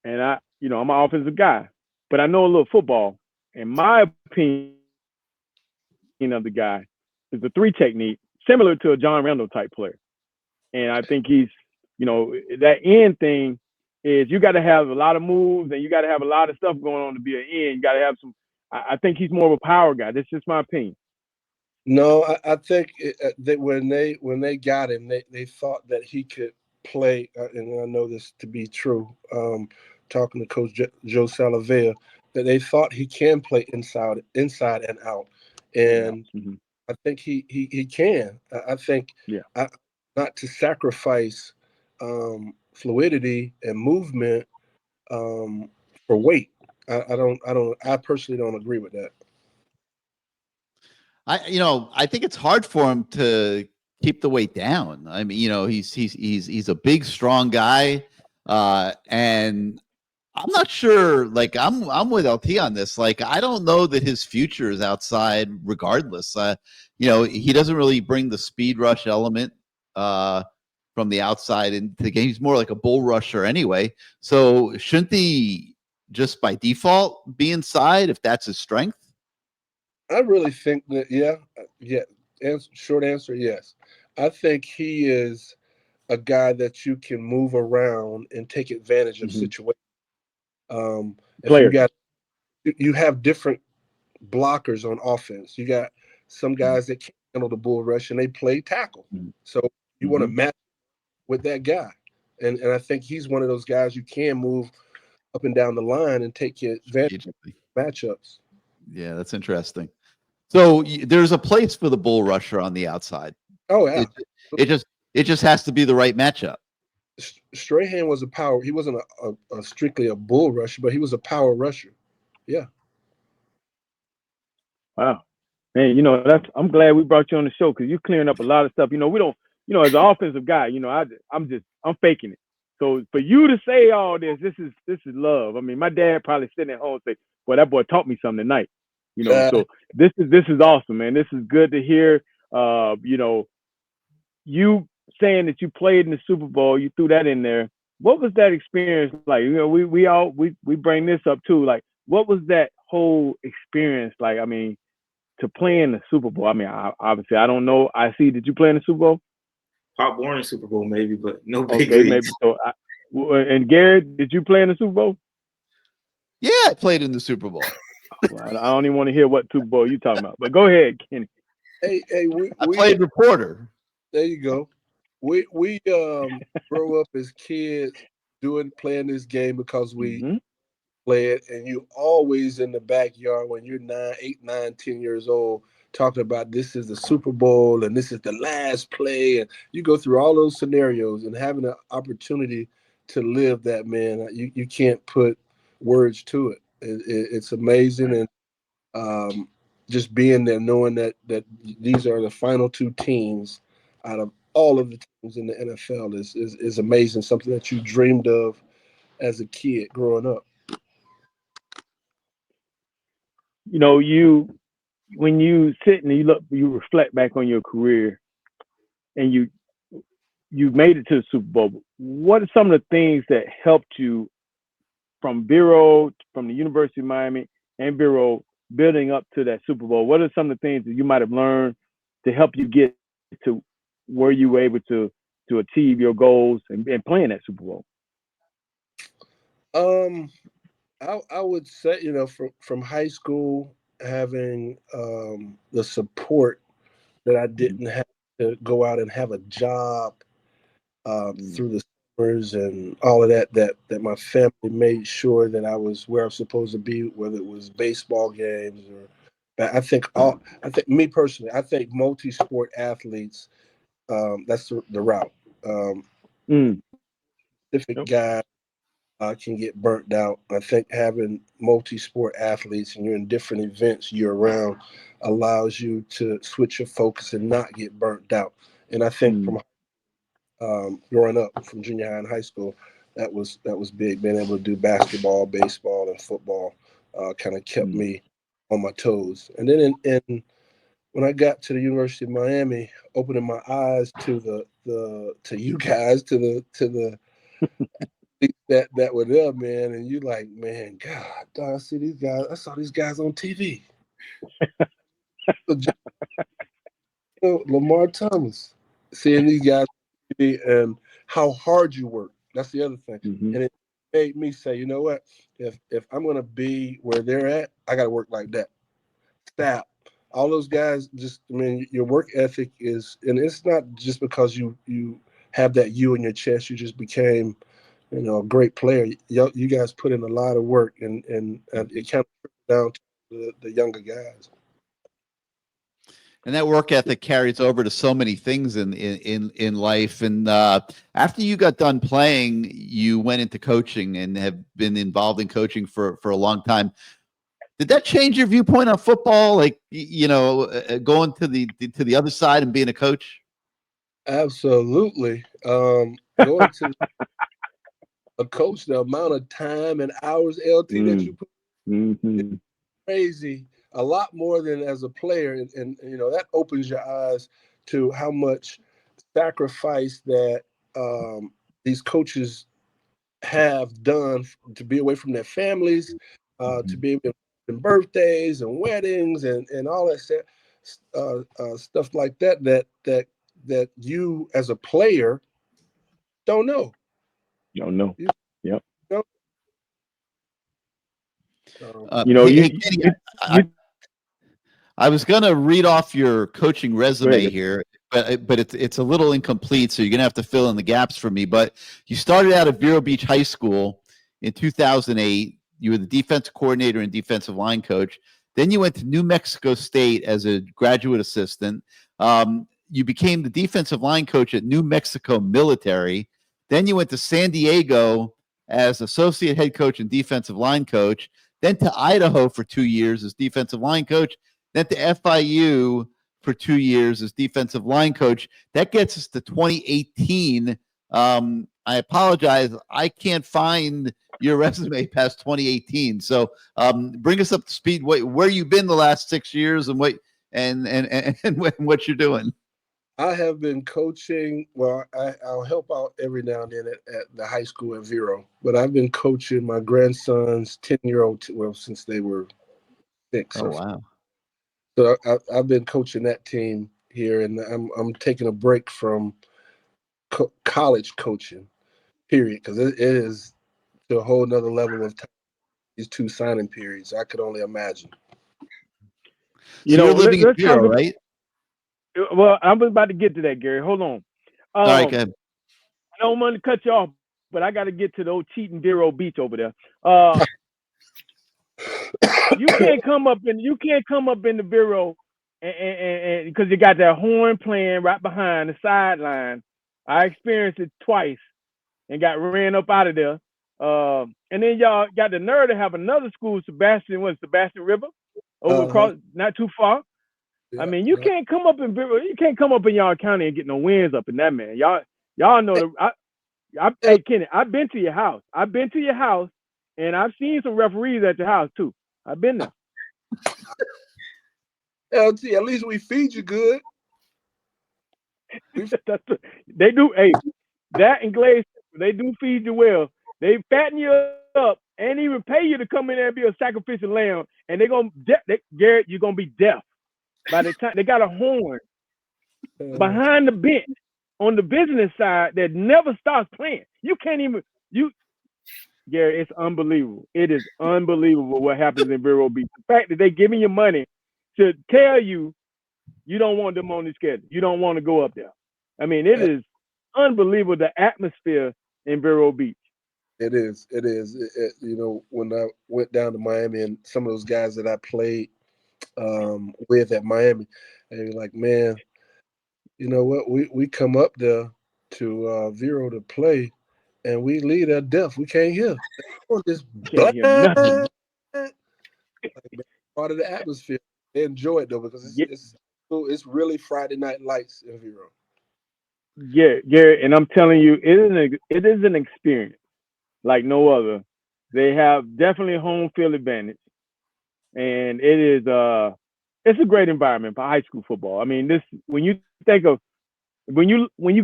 and I'm an offensive guy, but I know a little football. And my opinion of the guy is the 3 technique, similar to a John Randall type player. And I think he's, you know, that end thing is you got to have a lot of moves and you got to have a lot of stuff going on to be an end. You got to have some. I think he's more of a power guy. That's just my opinion. No, I think that when they got him, they thought that he could play, and I know this to be true, talking to Coach Joe Salavea, that they thought he can play inside and out, and I think he can. I think not to sacrifice fluidity and movement for weight. I personally don't agree with that. I think it's hard for him to keep the weight down. I mean, he's a big, strong guy, and I'm not sure. Like, I'm with LT on this. Like, I don't know that his future is outside. Regardless, he doesn't really bring the speed rush element from the outside into the game. He's more like a bull rusher anyway. So shouldn't he just by default be inside if that's his strength? I really think that, yeah. Short answer, yes. I think he is a guy that you can move around and take advantage of situations. If you have different blockers on offense. You got some guys that can't handle the bull rush and they play tackle. So you want to match with that guy. And I think he's one of those guys you can move up and down the line and take advantage of matchups. Yeah, that's interesting. So there's a place for the bull rusher on the outside. Oh yeah. It just has to be the right matchup. Strahan was a power. He wasn't a strictly a bull rusher, but he was a power rusher. Yeah. Wow, man. I'm glad we brought you on the show because you're clearing up a lot of stuff. We don't. As an offensive guy, I'm faking it. So for you to say all this is love. I mean, my dad probably sitting at home and say, "Boy, that boy taught me something tonight." So this is awesome, man. This is good to hear. You saying that you played in the Super Bowl, you threw that in there. What was that experience like? We bring this up too. Like, what was that whole experience like? I mean, to play in the Super Bowl. I mean, obviously, I don't know. Did you play in the Super Bowl? Pop Warner Super Bowl, maybe, but no big leagues. Maybe. So, and Gary, did you play in the Super Bowl? Yeah, I played in the Super Bowl. Well, I don't even want to hear what Super Bowl you're talking about. But go ahead, Kenny. Hey, I played reporter. There you go. We grew up as kids playing this game because we play it, and you always in the backyard when you're 8, 9, 10 years old talking about this is the Super Bowl and this is the last play, and you go through all those scenarios and having an opportunity to live that, man, you can't put words to it. It's amazing, and just being there, knowing that these are the final two teams out of all of the teams in the NFL is amazing. Something that you dreamed of as a kid growing up. When you sit and you reflect back on your career, and you made it to the Super Bowl. What are some of the things that helped you from Vero, from the University of Miami and Vero, building up to that Super Bowl? What are some of the things that you might have learned to help you get to where you were able to achieve your goals and playing that Super Bowl? I would say, from high school, having the support that I didn't have to go out and have a job through the summers and all of that my family made sure that I was where I was supposed to be, whether it was baseball games or I think me personally, I think multi-sport athletes, that's the route. Specific guy can get burnt out. I think having multi-sport athletes and you're in different events year-round allows you to switch your focus and not get burnt out. And I think from growing up, from junior high and high school, that was big. Being able to do basketball, baseball, and football kind of kept me on my toes. And then when I got to the University of Miami, opening my eyes to you guys, to the that were there, man, and you like, man, God, I see these guys. I saw these guys on TV. Lamar Thomas, seeing these guys on TV and how hard you work. That's the other thing, and it made me say, you know what? If I'm gonna be where they're at, I gotta work like that. Stop. All those guys, your work ethic is, and it's not just because you have that U in your chest. You just became a great player. You guys put in a lot of work, and it kind of down to the younger guys. And that work ethic carries over to so many things in life. And after you got done playing, you went into coaching and have been involved in coaching for a long time. Did that change your viewpoint on football? Like, going to the other side and being a coach? Absolutely. Going to a coach, the amount of time and hours, LT, that you put, it's crazy. A lot more than as a player, and that opens your eyes to how much sacrifice that these coaches have done to be away from their families, to be able to birthdays and weddings and all that stuff like that you as a player don't know. Don't know. Yep. I was going to read off your coaching resume here, but it's a little incomplete, so you're going to have to fill in the gaps for me. But you started out at Vero Beach High School in 2008. You were the defensive coordinator and defensive line coach. Then you went to New Mexico State as a graduate assistant. You became the defensive line coach at New Mexico Military. Then you went to San Diego as associate head coach and defensive line coach. Then to Idaho for 2 years as defensive line coach. Then to FIU for 2 years as defensive line coach. That gets us to 2018. I apologize. I can't find your resume past 2018. So bring us up to speed. Where you've been the last 6 years and what you're doing. I have been coaching. Well, I'll help out every now and then at the high school at Vero, but I've been coaching my grandson's 10-year-old, since they were 6. Oh, wow. So I've been coaching that team here, and I'm taking a break from college coaching, period, because it is to a whole nother level of time. These 2 signing periods, I could only imagine. You're living in Vero, right? Well, I was about to get to that, Gary. Hold on. All right, go ahead. I don't want to cut you off, but I got to get to the old cheating Vero Beach over there. You can't come up in the Vero and because you got that horn playing right behind the sideline. I experienced it twice and got ran up out of there. And then y'all got the nerve to have another school, Sebastian River, over across, not too far. Yeah, I mean, you can't come up in Vero, you can't come up in y'all county and get no wins up in that, man. Y'all know hey Kenny, I've been to your house. And I've seen some referees at your house too. I've been there. LT, at least we feed you good. They do. Hey, that and Glaze, they do feed you well. They fatten you up and even pay you to come in there and be a sacrificial lamb. And Garrett, you're gonna be deaf by the time they got a horn behind the bench on the business side that never stops playing. You can't even Gary, it's unbelievable. It is unbelievable what happens in Vero Beach. The fact that they giving you money to tell you don't want them on the schedule. You don't want to go up there. I mean, it is unbelievable, the atmosphere in Vero Beach. It is. When I went down to Miami and some of those guys that I played with at Miami, they were like, man, you know what? We come up there to Vero to play, and we leave there deaf. We can't hear. Can't hear nothing. Part of the atmosphere. They enjoy it though because it's really Friday Night Lights in Vero. Yeah, Gary, and I'm telling you, it is an experience like no other. They have definitely home field advantage, and it's a great environment for high school football. I mean, when you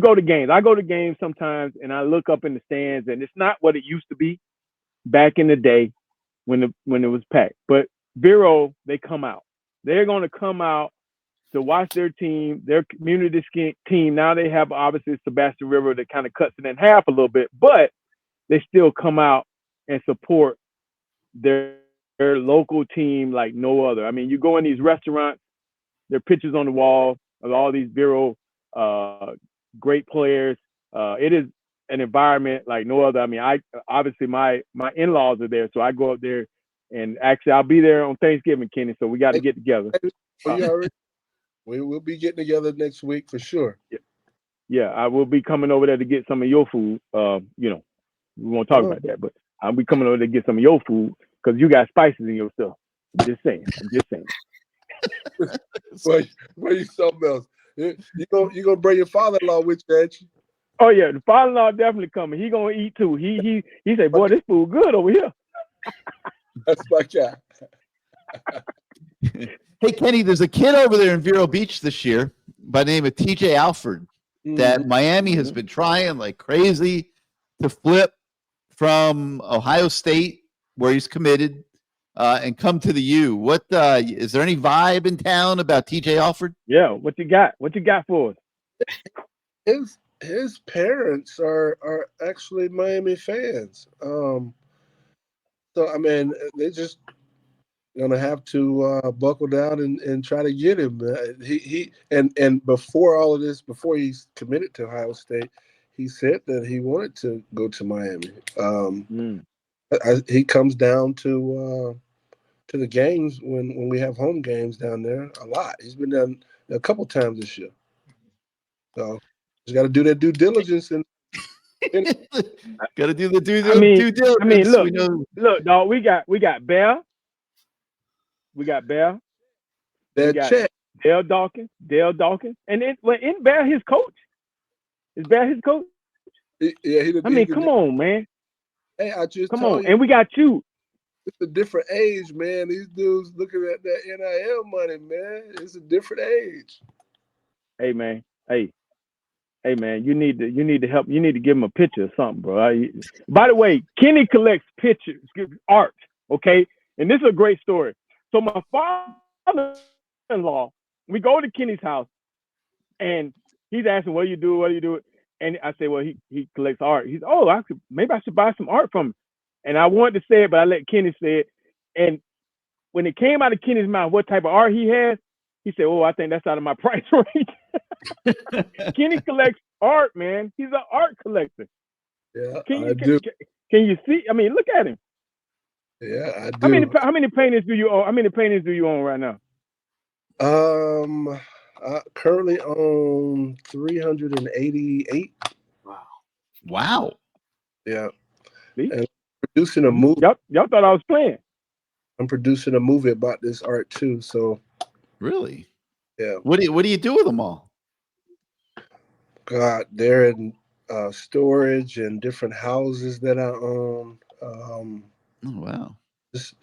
go to games, I go to games sometimes, and I look up in the stands, and it's not what it used to be back in the day when it was packed. But Vero, they come out. They're going to come out to watch their team, their community team. Now they have obviously Sebastian River that kind of cuts it in half a little bit, but they still come out and support their local team like no other. I mean, you go in these restaurants, there are pictures on the wall of all these Vero great players. It is an environment like no other. I mean, obviously my in-laws are there, so I go up there, and actually I'll be there on Thanksgiving, Kenny. So we got to get together. We will be getting together next week for sure. Yeah, I will be coming over there to get some of your food. We won't talk about that, but I'll be coming over there to get some of your food because you got spices in your stuff. I'm just saying. Where you something else? You gonna bring your father-in-law with you, ain't you? Oh yeah, the father-in-law definitely coming. He gonna eat too. He said, "Boy, this food good over here." That's my guy. Hey, Kenny, there's a kid over there in Vero Beach this year by the name of TJ Alford that Miami has been trying like crazy to flip from Ohio State, where he's committed, and come to the U. What is there any vibe in town about TJ Alford? Yeah, what you got? What you got for us? His parents are actually Miami fans. So I mean, they just gonna have to buckle down and try to get him. And before all of this, before he's committed to Ohio State, he said that he wanted to go to Miami. He comes down to the games when we have home games down there a lot. He's been down a couple times this year. So he's got to do that due diligence and got to do the due diligence. I mean, look, dog. We got Bear. We got Bear. That check. Dale Dawkins, and in Bear his coach. Is Bear his coach? Yeah, come on, man. Hey, I just come on, and we got you. It's a different age, man. These dudes looking at that NIL money, man. It's a different age. Hey, man. Hey, man. You need to help. You need to give him a picture or something, bro. By the way, Kenny collects pictures, art. Okay, and this is a great story. So my father-in-law, we go to Kenny's house, and he's asking, "What do you do? What do you do?" And I say, "Well, he collects art." He's, maybe I should buy some art from him. And I wanted to say it, but I let Kenny say it. And when it came out of Kenny's mouth, what type of art he has, he said, "Oh, I think that's out of my price range." Kenny collects art, man. He's an art collector. Yeah, I do. Can you see? I mean, look at him. Yeah, I do. How many paintings do you own? How many paintings do you own right now? I currently own 388. Wow. Yeah. See? And producing a movie. Y'all thought I was playing. I'm producing a movie about this art too. So. Really? Yeah. What do you do with them all? God, they're in storage and different houses that I own. Oh wow. Just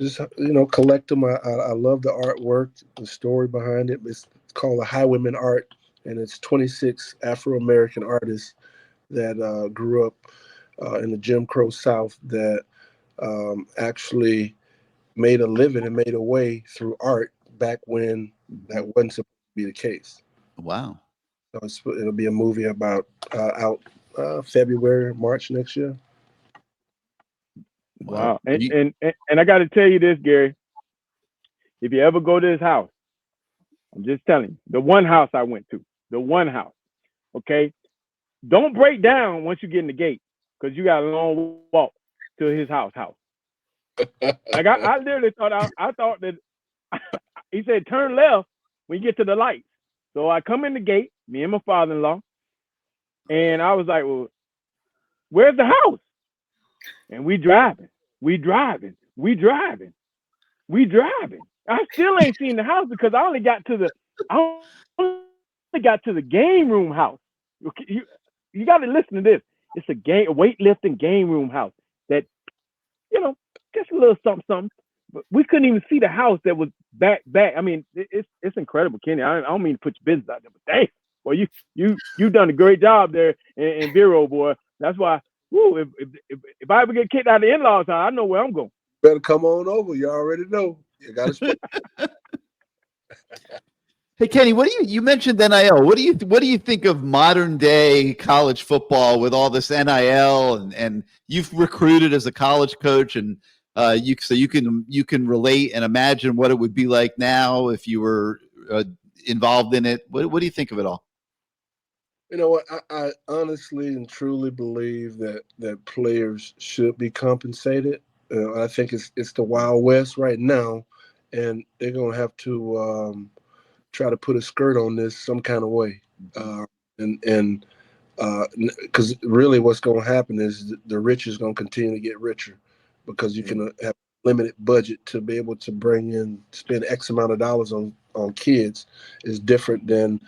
collect them. I love the artwork, the story behind it. It's called the Highwayman Art, and it's 26 Afro-American artists that grew up in the Jim Crow South that actually made a living and made a way through art back when that wasn't supposed to be the case. Wow. So it'll be a movie about out February, March next year. Wow. And I got to tell you this, Gary. If you ever go to his house, I'm just telling you, the one house I went to, okay? Don't break down once you get in the gate because you got a long walk to his house. Like I literally thought, I thought that he said, turn left when you get to the lights. So I come in the gate, me and my father-in-law, and I was like, well, where's the house? And we driving. I still ain't seen the house because I only got to the game room house. You got to listen to this. It's a weightlifting game room house that, just a little something. But we couldn't even see the house that was back. I mean, it's incredible, Kenny. I don't mean to put your business out there, but dang, boy, you done a great job there in Vero, boy. That's why. Woo, if I ever get kicked out of the in-laws house, I know where I'm going. Better come on over. You already know. You got to. Hey Kenny, you mentioned NIL? What do you think of modern day college football with all this NIL and you've recruited as a college coach and you can relate and imagine what it would be like now if you were involved in it. What do you think of it all? You know what? I honestly and truly believe that players should be compensated. I think it's the Wild West right now, and they're gonna have to try to put a skirt on this some kind of way. And because really what's going to happen is the rich is going to continue to get richer because you can have limited budget to be able to spend X amount of dollars on kids is different than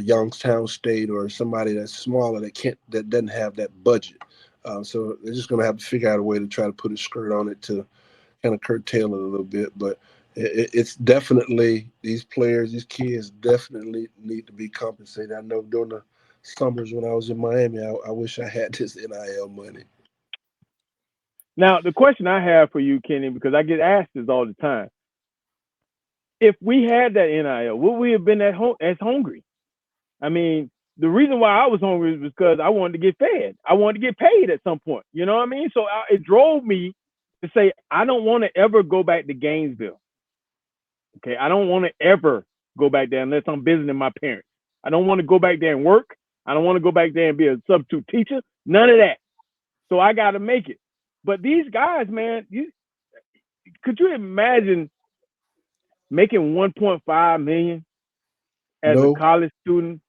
Youngstown State or somebody that's smaller that doesn't have that budget. So they're just going to have to figure out a way to try to put a skirt on it to kind of curtail it a little bit. But it's definitely these kids definitely need to be compensated. I know during the summers when I was in Miami, I wish I had this NIL money. Now, the question I have for you, Kenny, because I get asked this all the time, if we had that NIL, would we have been as hungry? I mean, the reason why I was hungry was because I wanted to get fed. I wanted to get paid at some point. You know what I mean? So it drove me to say, I don't want to ever go back to Gainesville. Okay, I don't want to ever go back there unless I'm visiting my parents. I don't want to go back there and work. I don't want to go back there and be a substitute teacher. None of that. So I got to make it. But these guys, man, could you imagine making $1.5 million as a college student?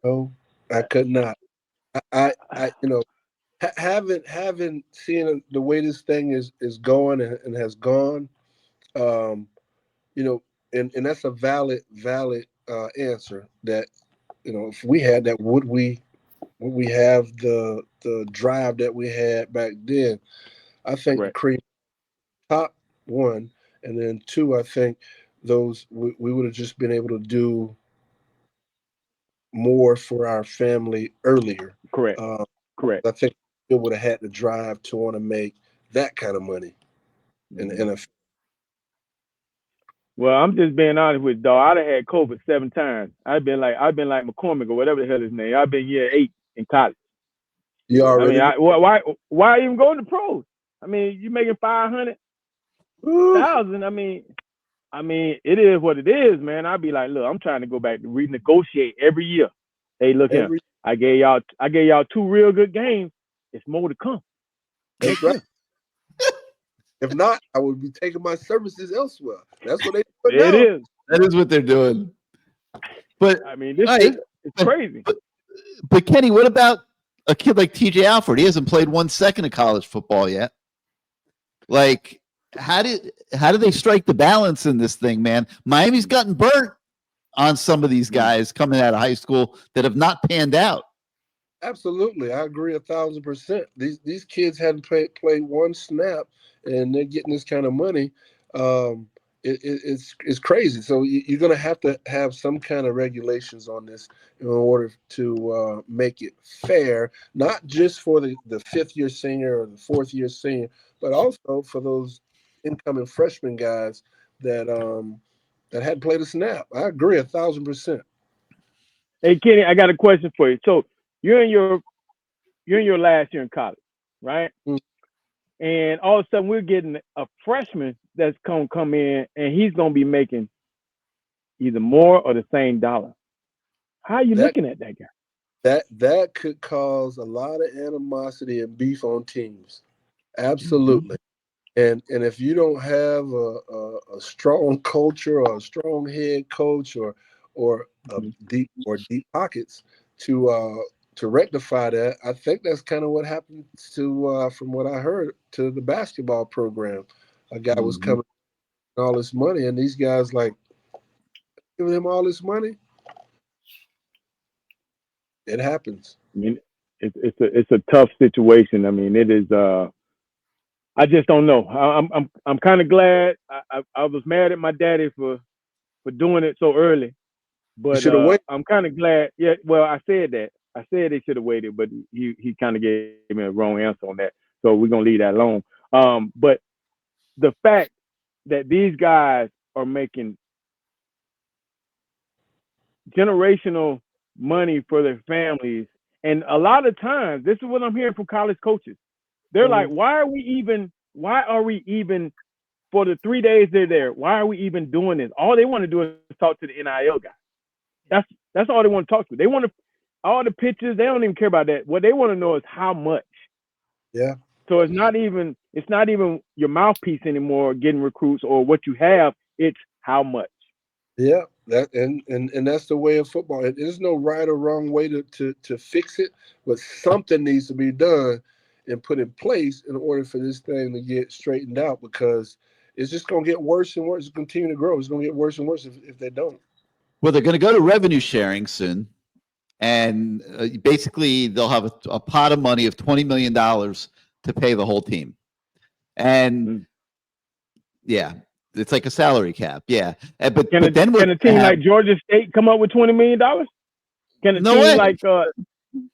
No, I could not. I having seen the way this thing is going and has gone, and that's a valid answer. That if we had that, would we have the drive that we had back then? I think the cream top one, and then two, I think those we would have just been able to do more for our family earlier. Correct. Correct. I think we would have had the drive to want to make that kind of money in the NFL. Well, I'm just being honest with you, dog. I'd have had COVID 7 times. I've been like McCormick or whatever the hell his name. I've been year 8 in college. You already? I mean, why even go to the pros? I mean, you making 500,000. I mean, it is what it is, man. I'd be like, look, I'm trying to go back to renegotiate every year. Hey, look here. I gave y'all 2 real good games. It's more to come. That's right. If not, I would be taking my services elsewhere. That's what they do. It is. That is what they're doing. But I mean, it's crazy. But Kenny, what about a kid like TJ Alford? He hasn't played 1 second of college football yet. Like, how do they strike the balance in this thing, man? Miami's gotten burnt on some of these guys coming out of high school that have not panned out. Absolutely, I agree 1,000%. These kids hadn't played 1 snap, and they're getting this kind of money. It's crazy. So you're going to have some kind of regulations on this in order to make it fair, not just for the 5th-year senior or the 4th-year senior, but also for those incoming freshman guys that hadn't played a snap. I agree 1,000%. Hey, Kenny, I got a question for you. So you're in your last year in college, right? Mm-hmm. And all of a sudden we're getting a freshman that's gonna come in and he's gonna be making either more or the same dollar. How are you looking at that guy? That could cause a lot of animosity and beef on teams. Absolutely. And if you don't have a strong culture or a strong head coach or deep pockets to rectify that, I think that's kind of what happened to, from what I heard, to the basketball program. A guy was coming with all this money, and these guys like giving him all this money. It happens. I mean, it's a tough situation. I mean, it is. I just don't know. I'm kind of glad. I was mad at my daddy for doing it so early, but I'm kind of glad. Yeah, well, I said that. I said they should have waited, but he kind of gave me a wrong answer on that. So we're gonna leave that alone. But the fact that these guys are making generational money for their families, and a lot of times, this is what I'm hearing from college coaches. They're like, why are we even for the 3 days they're there? Why are we even doing this? All they want to do is talk to the NIL guy. That's all they want to talk to. They want to. all the pictures, they don't even care about that. What they want to know is how much. Yeah. So it's not even your mouthpiece anymore getting recruits or what you have. It's how much. Yeah, that and that's the way of football. There's no right or wrong way to fix it, but something needs to be done and put in place in order for this thing to get straightened out, because it's just going to get worse and worse. It's going to continue to grow. It's going to get worse and worse if they don't. Well, they're going to go to revenue sharing soon, and basically they'll have a pot of money of $20 million to pay the whole team, and yeah. It's like a salary cap, yeah. But Can a team like Georgia State come up with $20 million? Can a team like no?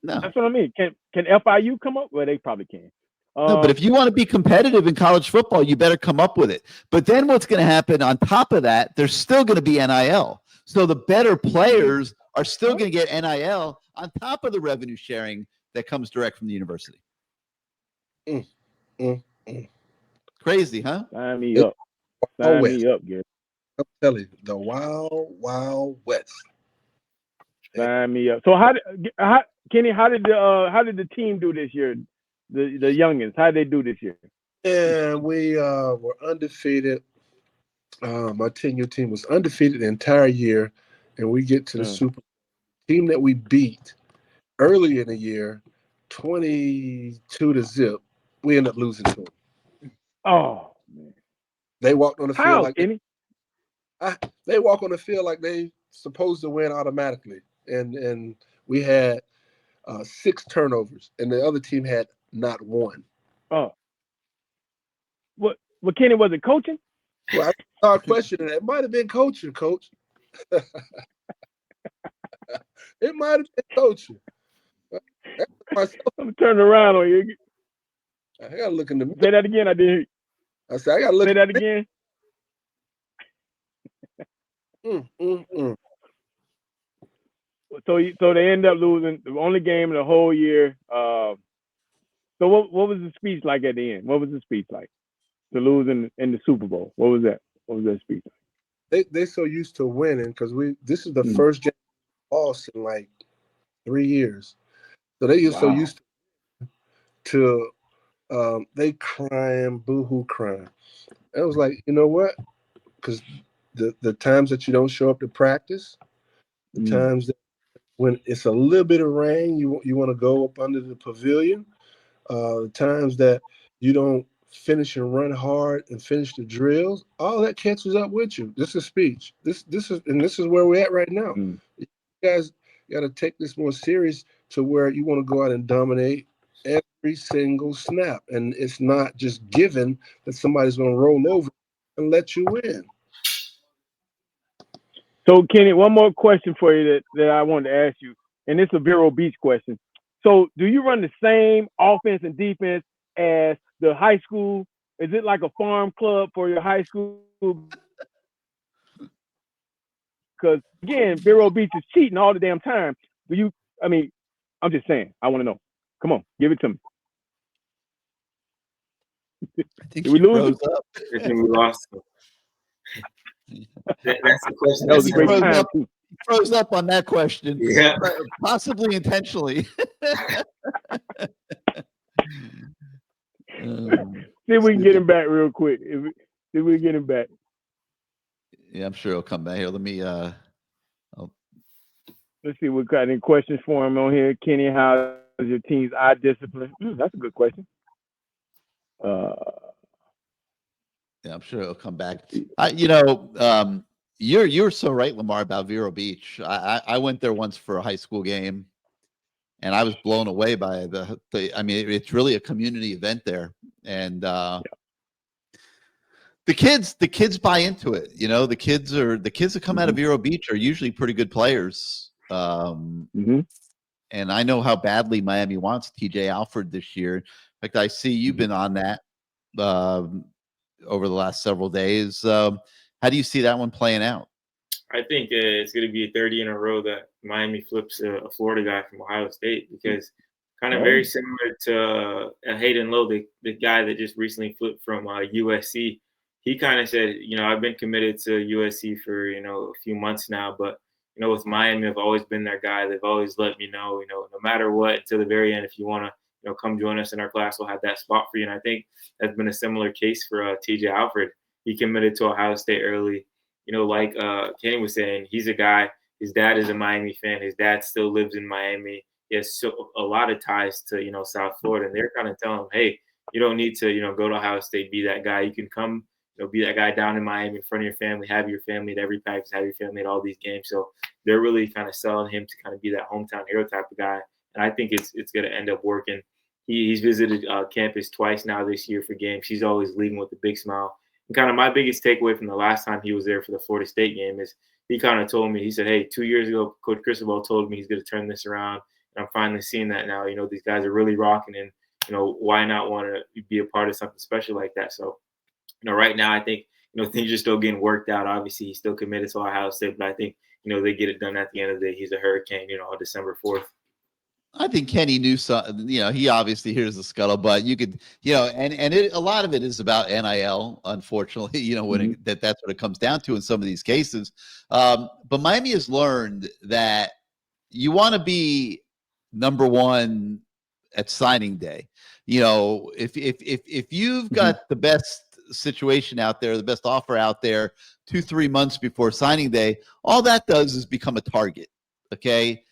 That's what I mean. Can FIU come up? Well, they probably can. No, but if you want to be competitive in college football, you better come up with it. But then what's going to happen on top of that? There's still going to be NIL. So the better players are still going to get NIL on top of the revenue sharing that comes direct from the university. Crazy, huh? Sign me up. Sign me up, Gary. I'm telling you, the wild, wild west. Sign me up. So Kenny, how did the team do this year? The youngins, how did they do this year? Yeah, we were undefeated. My 10-year team was undefeated the entire year, and we get to the Super Bowl. Team that we beat early in the year, 22-0. We ended up losing to them. Oh man. They walked on the field like Kenny? They walk on the field like they supposed to win automatically, and we had 6 turnovers, and the other team had not one. Oh, what Kenny, was it coaching? Well, I started questioning that. It might have been coaching, Coach. It might have been coaching. I'm turning around on you. I gotta look in the mirror. Say that again. I didn't hear you. I said, I gotta look. Say that again. So they end up losing the only game in the whole year. So what was the speech like at the end? What was the speech like to lose in the Super Bowl? What was that? What was that speech like? They so used to winning because this is the first game we lost in like 3 years. So they so used to they crying, boo-hoo crying. I was like, you know what? Because the times that you don't show up to practice, the times that when it's a little bit of rain, you want to go up under the pavilion, the times that you don't finish and run hard and finish the drills, all that catches up with you. This is speech. This is where we're at right now. You guys got to take this more serious to where you want to go out and dominate every single snap, and it's not just given that somebody's going to roll over and let you win. So Kenny, one more question for you that I wanted to ask you, and it's a Vero Beach question. So do you run the same offense and defense as the high school? Is it like a farm club for your high school? Because again, Vero Beach is cheating all the damn time. I'm just saying, I want to know. Come on, give it to me. I think Did we lose? I think we lost. That's the question. That was a great time. He froze up on that question. Yeah. Possibly intentionally. See if we can get him back real quick. See if we can get him back. Yeah, I'm sure he'll come back here. Let me Let's see what got any questions for him on here. Kenny, how is your team's eye discipline? That's a good question. Yeah, I'm sure it'll come back. You're so right, Lamar, about Vero Beach. I went there once for a high school game, and I was blown away by it's really a community event there, and the kids buy into it. You know, the kids that come out of Vero Beach are usually pretty good players. And I know how badly Miami wants TJ Alford this year. In fact, I see you've been on that over the last several days. How do you see that one playing out? I think it's going to be a 30 in a row that Miami flips a Florida guy from Ohio State, because kind of very similar to Hayden Lowe, the guy that just recently flipped from USC. He kind of said, I've been committed to USC for, a few months now, but you know, with Miami, I've always been their guy. They've always let me know, you know, no matter what, until the very end, if you want to, you know, come join us in our class, we'll have that spot for you. And I think that's been a similar case for TJ Alfred. He committed to Ohio State early. You know, like Kenny was saying, he's a guy, his dad is a Miami fan. His dad still lives in Miami. He has a lot of ties to, you know, South Florida. And they're kind of telling him, hey, you don't need to, you know, go to Ohio State, be that guy. You can come, you know, be that guy down in Miami in front of your family, have your family at every practice, have your family at all these games. So they're really kind of selling him to kind of be that hometown hero type of guy. And I think it's going to end up working. He's visited campus twice now this year for games. He's always leaving with a big smile. And kind of my biggest takeaway from the last time he was there for the Florida State game is he kind of told me, he said, hey, 2 years ago, Coach Cristobal told me he's going to turn this around. And I'm finally seeing that now. You know, these guys are really rocking, and, you know, why not want to be a part of something special like that? So, you know, right now I think, you know, things are still getting worked out. Obviously, he's still committed to Ohio State, but I think, you know, they get it done at the end of the day. He's a Hurricane, you know, on December 4th. I think Kenny knew something. You know, he obviously hears the scuttlebutt. You could, you know, and a lot of it is about NIL. Unfortunately, you know, when that's what it comes down to in some of these cases. But Miami has learned that you want to be number one at signing day. You know, if you've got the best situation out there, the best offer out there 2-3 months before signing day, all that does is become a target. Okay.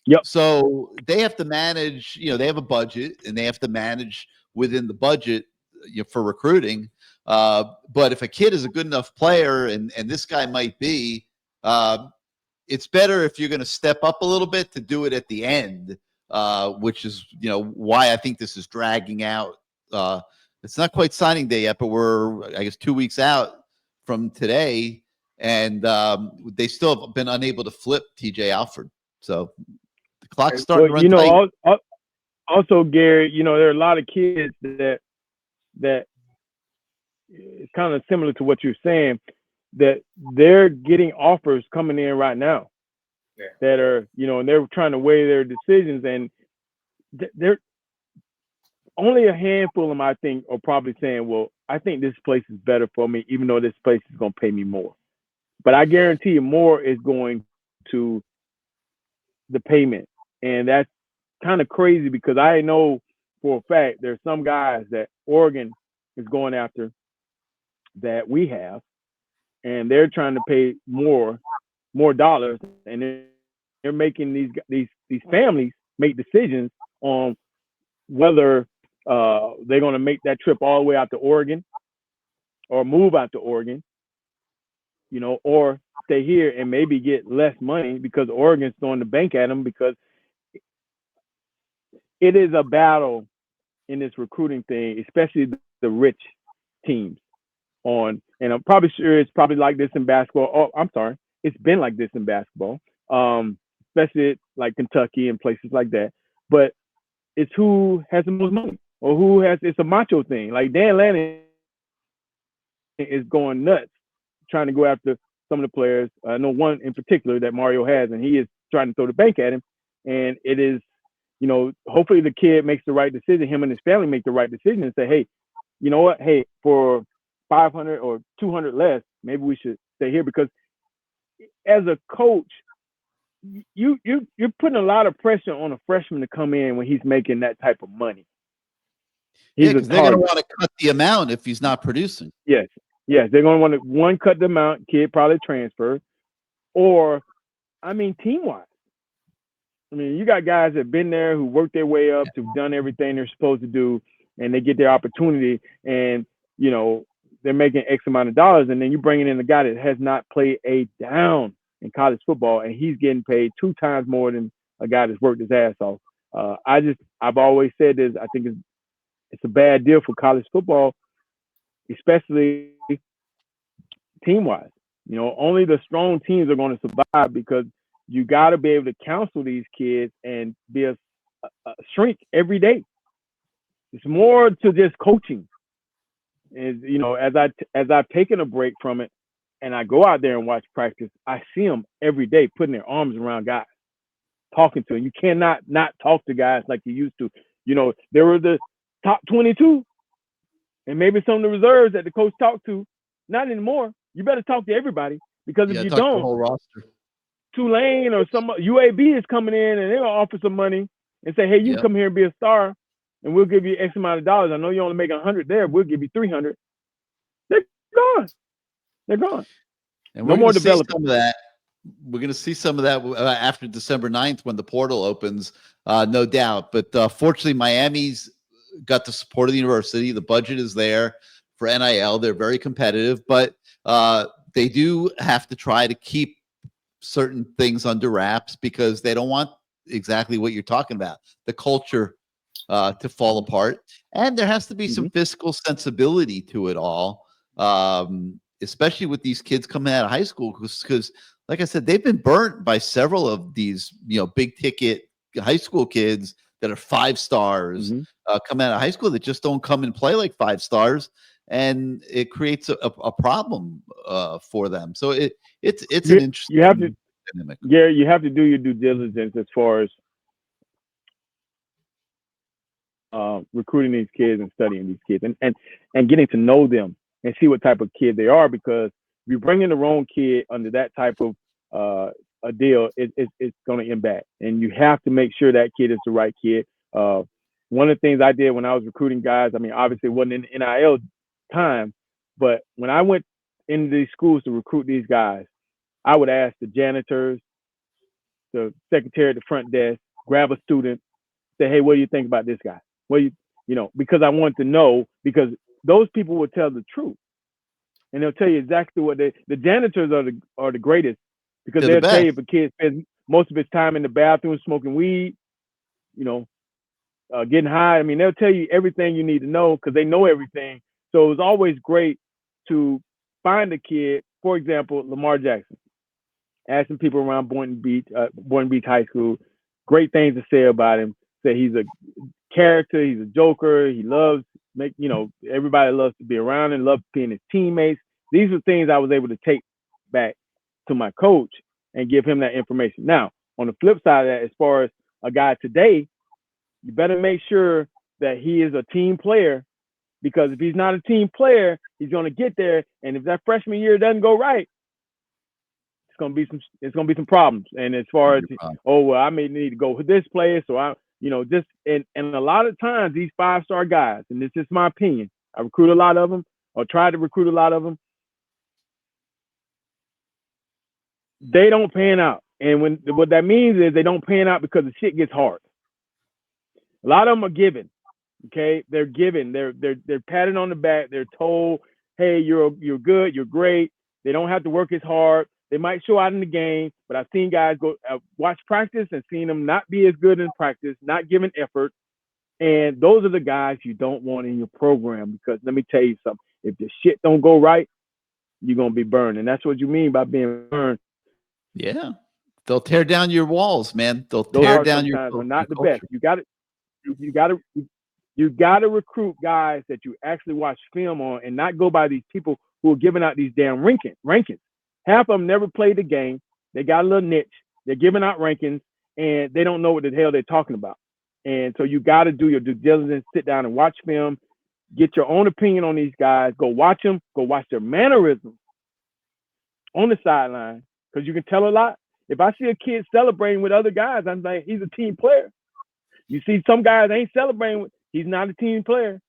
Yep. So they have to manage, you know, they have a budget and they have to manage within the budget, you know, for recruiting. But if a kid is a good enough player, and this guy might be, it's better if you're going to step up a little bit to do it at the end, which is, you know, why I think this is dragging out. It's not quite signing day yet, but we're, I guess, 2 weeks out from today, and they still have been unable to flip TJ Alford. So the clock's starting to run you know, tight. Also, Gary, you know, there are a lot of kids that it's kind of similar to what you're saying, that they're getting offers coming in right now that are, you know, and they're trying to weigh their decisions, and they're only a handful of them, I think, are probably saying, well, I think this place is better for me, even though this place is going to pay me more. But I guarantee you more is going to the payment. And that's kind of crazy, because I know for a fact there's some guys that Oregon is going after that we have, and they're trying to pay more dollars, and they're making these families make decisions on whether they're going to make that trip all the way out to Oregon or move out to Oregon, you know, or stay here and maybe get less money because Oregon's throwing the bank at them, because it is a battle in this recruiting thing, especially the rich teams and I'm probably sure it's probably like this in basketball. Oh, I'm sorry. It's been like this in basketball, especially like Kentucky and places like that. But it's who has the most money, or who has, it's a macho thing. Like Dan Lanning is going nuts trying to go after some of the players. I know one in particular that Mario has, and he is trying to throw the bank at him. And it is, you know, hopefully the kid makes the right decision, him and his family make the right decision and say, hey, you know what? Hey, for 500 or 200 less, maybe we should stay here. Because as a coach, you're putting a lot of pressure on a freshman to come in when he's making that type of money. Yeah, because they're going to want to cut the amount if he's not producing. Yes, they're going to want to cut the amount. Kid probably transfer, or I mean, team-wise. I mean, you got guys that have been there, who worked their way up, who've done everything they're supposed to do, and they get their opportunity, and, you know, they're making X amount of dollars, and then you're bringing in a guy that has not played a down in college football, and he's getting paid 2 times more than a guy that's worked his ass off. I've always said this. I think it's a bad deal for college football, especially team-wise. You know, only the strong teams are going to survive, because you got to be able to counsel these kids and be a shrink every day. It's more to just coaching. And, you know, as I've taken a break from it and I go out there and watch practice, I see them every day putting their arms around guys, talking to them. You cannot not talk to guys like you used to. You know, there were the top 22 and maybe some of the reserves that the coach talked to. Not anymore. You better talk to everybody, because if you don't, the whole roster. Tulane or some UAB is coming in and they're gonna offer some money and say, hey, you Yep. come here and be a star, and we'll give you X amount of dollars. I know you only make 100 there. We'll give you 300. They're gone. They're gone. And No we're more going to see development. some of that. We're going to see some of that after December 9th when the portal opens, no doubt. But fortunately, Miami's got the support of the university. The budget is there for NIL. They're very competitive, but they do have to try to keep certain things under wraps because they don't want exactly what you're talking about, the culture to fall apart. And there has to be some fiscal sensibility to it all, especially with these kids coming out of high school because like I said, they've been burnt by several of these, big ticket high school kids that are 5 stars come out of high school that just don't come and play like 5 stars, and it creates a problem for them. So it's an interesting. You have to, dynamic. Gary. You have to do your due diligence as far as recruiting these kids and studying these kids and getting to know them and see what type of kid they are, because if you bring in the wrong kid under that type of a deal, it's going to end bad. And you have to make sure that kid is the right kid. One of the things I did when I was recruiting guys, I mean, obviously it wasn't in the NIL time, but when I went into these schools to recruit these guys, I would ask the janitors, the secretary at the front desk, grab a student, say, hey, what do you think about this guy? Well, because I want to know, because those people will tell the truth, and they'll tell you exactly what the janitors are the greatest, because they'll tell you if a kid spends most of his time in the bathroom smoking weed, getting high. I mean, they'll tell you everything you need to know because they know everything. So it was always great to find a kid, for example, Lamar Jackson. Asking people around Boynton Beach High School, great things to say about him. Say he's a character, he's a joker, he loves everybody loves to be around him, loves being his teammates. These are things I was able to take back to my coach and give him that information. Now, on the flip side of that, as far as a guy today, you better make sure that he is a team player, because if he's not a team player, he's going to get there, and if that freshman year doesn't go right, it's going to be some problems. And as far as I may need to go to this place, or and a lot of times these 5-star guys, and this is my opinion, I recruit a lot of them, or try to recruit a lot of them, they don't pan out. And what that means is they don't pan out because the shit gets hard. A lot of them are given. Okay, they're given. They're patted on the back. They're told, hey, you're good, you're great. They don't have to work as hard. They might show out in the game, but I've seen guys go watch practice and seen them not be as good in practice, not giving effort. And those are the guys you don't want in your program, because let me tell you something. If the shit don't go right, you're going to be burned. And that's what you mean by being burned. Yeah. They'll tear down your walls, man. They'll tear down your are not the best. You got to recruit guys that you actually watch film on, and not go by these people who are giving out these damn rankings. Half of them never played the game. They got a little niche. They're giving out rankings, and they don't know what the hell they're talking about. And so you got to do your due diligence, sit down and watch film, get your own opinion on these guys, go watch them, go watch their mannerisms on the sideline, because you can tell a lot. If I see a kid celebrating with other guys, I'm like, he's a team player. You see some guys ain't celebrating with, he's not a team player.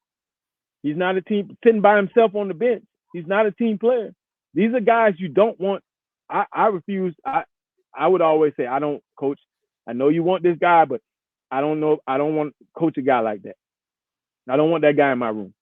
He's not a team, sitting by himself on the bench. He's not a team player. These are guys you don't want. I refuse. I would always say, I don't coach. I know you want this guy, but I don't know. I don't want to coach a guy like that. I don't want that guy in my room.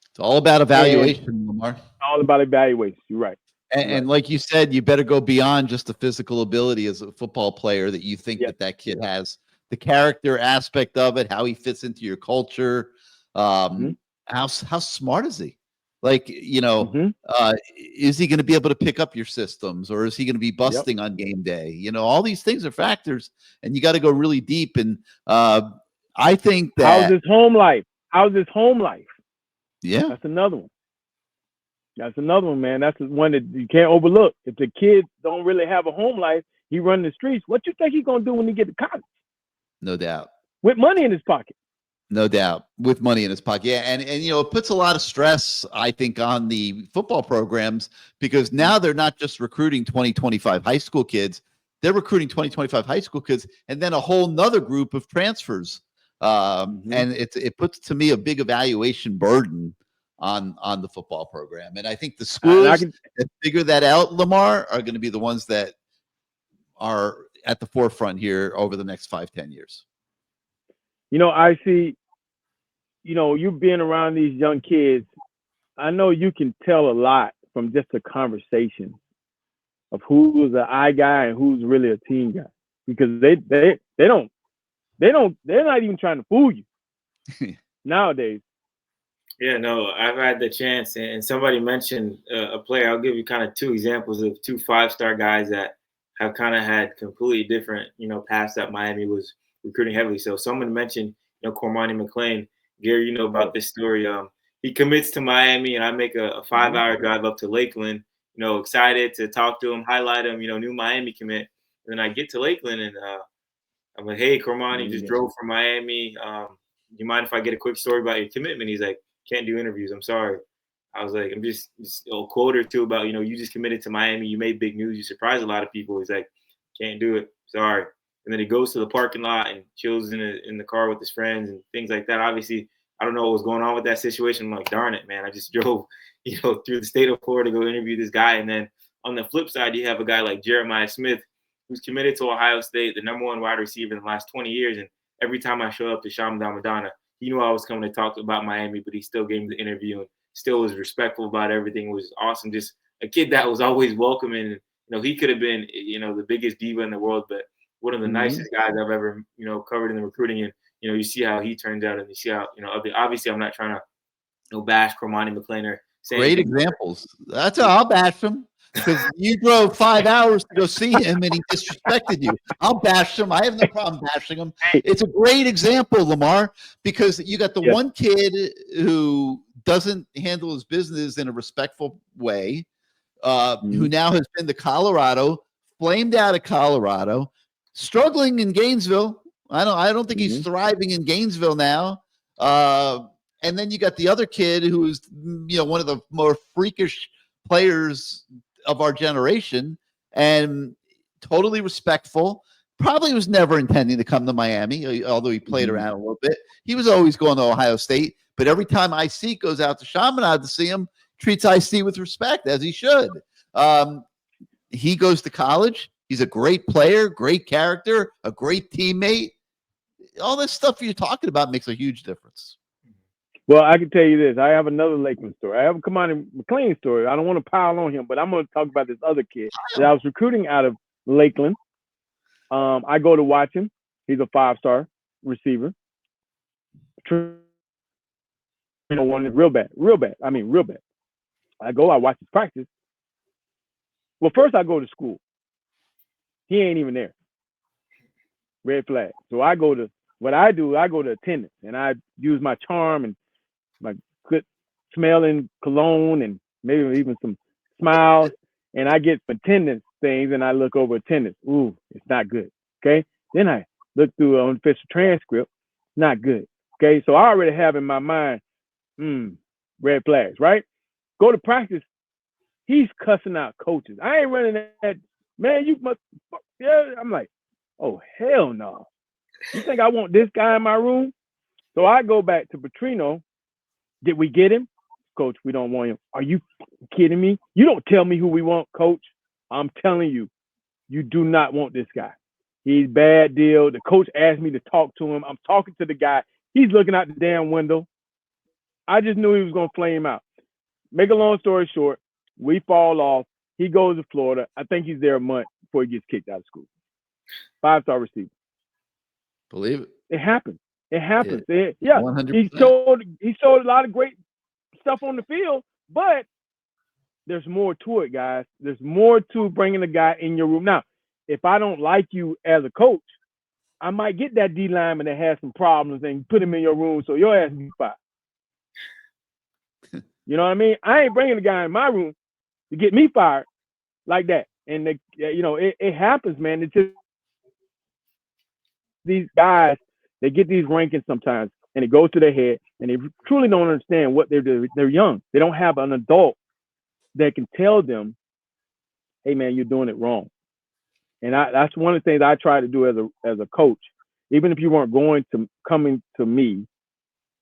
It's all about evaluation, Lamar. All about evaluation. You're right. And like you said, you better go beyond just the physical ability as a football player that you think that kid has. The character aspect of it, how he fits into your culture, how smart is he? Like, is he going to be able to pick up your systems, or is he going to be busting on game day? All these things are factors, and you got to go really deep. And I think that how's his home life? Yeah, that's another one. Man. That's one that you can't overlook. If the kid don't really have a home life, he run the streets. What you think he's gonna do when he get to college? No doubt. With money in his pocket. No doubt, with money in his pocket. Yeah, and it puts a lot of stress, I think, on the football programs, because now they're not just recruiting 20, 25 high school kids. they're recruiting 2025 high school kids, and then a whole nother group of transfers. And it puts to me a big evaluation burden on the football program. And I think the schools that figure that out, Lamar, are going to be the ones that are at the forefront here over the next 5-10 years. I see, you being around these young kids, I know you can tell a lot from just a conversation of who's an I guy and who's really a team guy, because they're not even trying to fool you nowadays. Yeah, no, I've had the chance, and somebody mentioned a player. I'll give you kind of two examples of 2 5-star guys that have kind of had completely different, paths that Miami was recruiting heavily. So someone mentioned, Cormani McClain. Gary, you know about this story. He commits to Miami, and I make a 5-hour drive up to Lakeland, excited to talk to him, highlight him, new Miami commit. And then I get to Lakeland, and I'm like, hey, Cormani, just drove from Miami. Do you mind if I get a quick story about your commitment? He's like, can't do interviews. I'm sorry. I was like, I'm just a quote or two about, you just committed to Miami. You made big news. You surprised a lot of people. He's like, can't do it. Sorry. And then he goes to the parking lot and chills in the car with his friends and things like that. Obviously, I don't know what was going on with that situation. I'm like, darn it, man. I just drove, through the state of Florida to go interview this guy. And then on the flip side, you have a guy like Jeremiah Smith, who's committed to Ohio State, the #1 wide receiver in the last 20 years. And every time I showed up to Shaman Madonna, he knew I was coming to talk about Miami, but he still gave me the interview and still was respectful about everything. It was awesome. Just a kid that was always welcoming. He could have been, the biggest diva in the world, but one of the nicest guys I've ever, covered in the recruiting. And, you see how he turns out, and you see how, obviously I'm not trying to bash Cormani McClain or say great examples. That's how I'll bash him. Because you drove 5 hours to go see him and he disrespected you. I'll bash him. I have no problem bashing him. It's a great example, Lamar, because you got the one kid who doesn't handle his business in a respectful way, who now has been to Colorado, flamed out of Colorado, struggling in Gainesville. I don't think he's thriving in Gainesville now. And then you got the other kid who's one of the more freakish players of our generation, and totally respectful. Probably was never intending to come to Miami, although he played around a little bit. He was always going to Ohio State, but every time IC goes out to Chaminade to see him, treats IC with respect, as he should. He goes to college. He's a great player, great character, a great teammate. All this stuff you're talking about makes a huge difference. Well, I can tell you this. I have another Lakeland story. I have a Cormani McClain story. I don't want to pile on him, but I'm going to talk about this other kid that I was recruiting out of Lakeland. I go to watch him. He's a 5-star receiver. One real bad. I mean, real bad. I watch his practice. Well, first I go to school. He ain't even there. Red flag. So I go to attendance, and I use my charm and my good smelling cologne and maybe even some smiles, and I get attendance things, and I look over attendance. Ooh, it's not good. Okay. Then I look through an official transcript. Not good. Okay. So I already have in my mind, red flags, right? Go to practice. He's cussing out coaches. I ain't running that, man, you must, yeah. I'm like, oh, hell no. You think I want this guy in my room? So I go back to Petrino. Did we get him? Coach, we don't want him. Are you kidding me? You don't tell me who we want, coach. I'm telling you, you do not want this guy. He's bad deal. The coach asked me to talk to him. I'm talking to the guy. He's looking out the damn window. I just knew he was going to flame out. Make a long story short, we fall off. He goes to Florida. I think he's there a month before he gets kicked out of school. 5-star receiver. Believe it. It happens. It happens. Yeah. 100%. He showed a lot of great stuff on the field, but there's more to it, guys. There's more to bringing a guy in your room. Now, if I don't like you as a coach, I might get that D lineman that has some problems and put him in your room so your ass be fired. You know what I mean? I ain't bringing a guy in my room to get me fired like that. And it happens, man. It's just these guys. They get these rankings sometimes, and it goes to their head, and they truly don't understand what they're doing. They're young. They don't have an adult that can tell them, hey, man, you're doing it wrong. And that's one of the things I try to do as a coach. Even if you weren't coming to me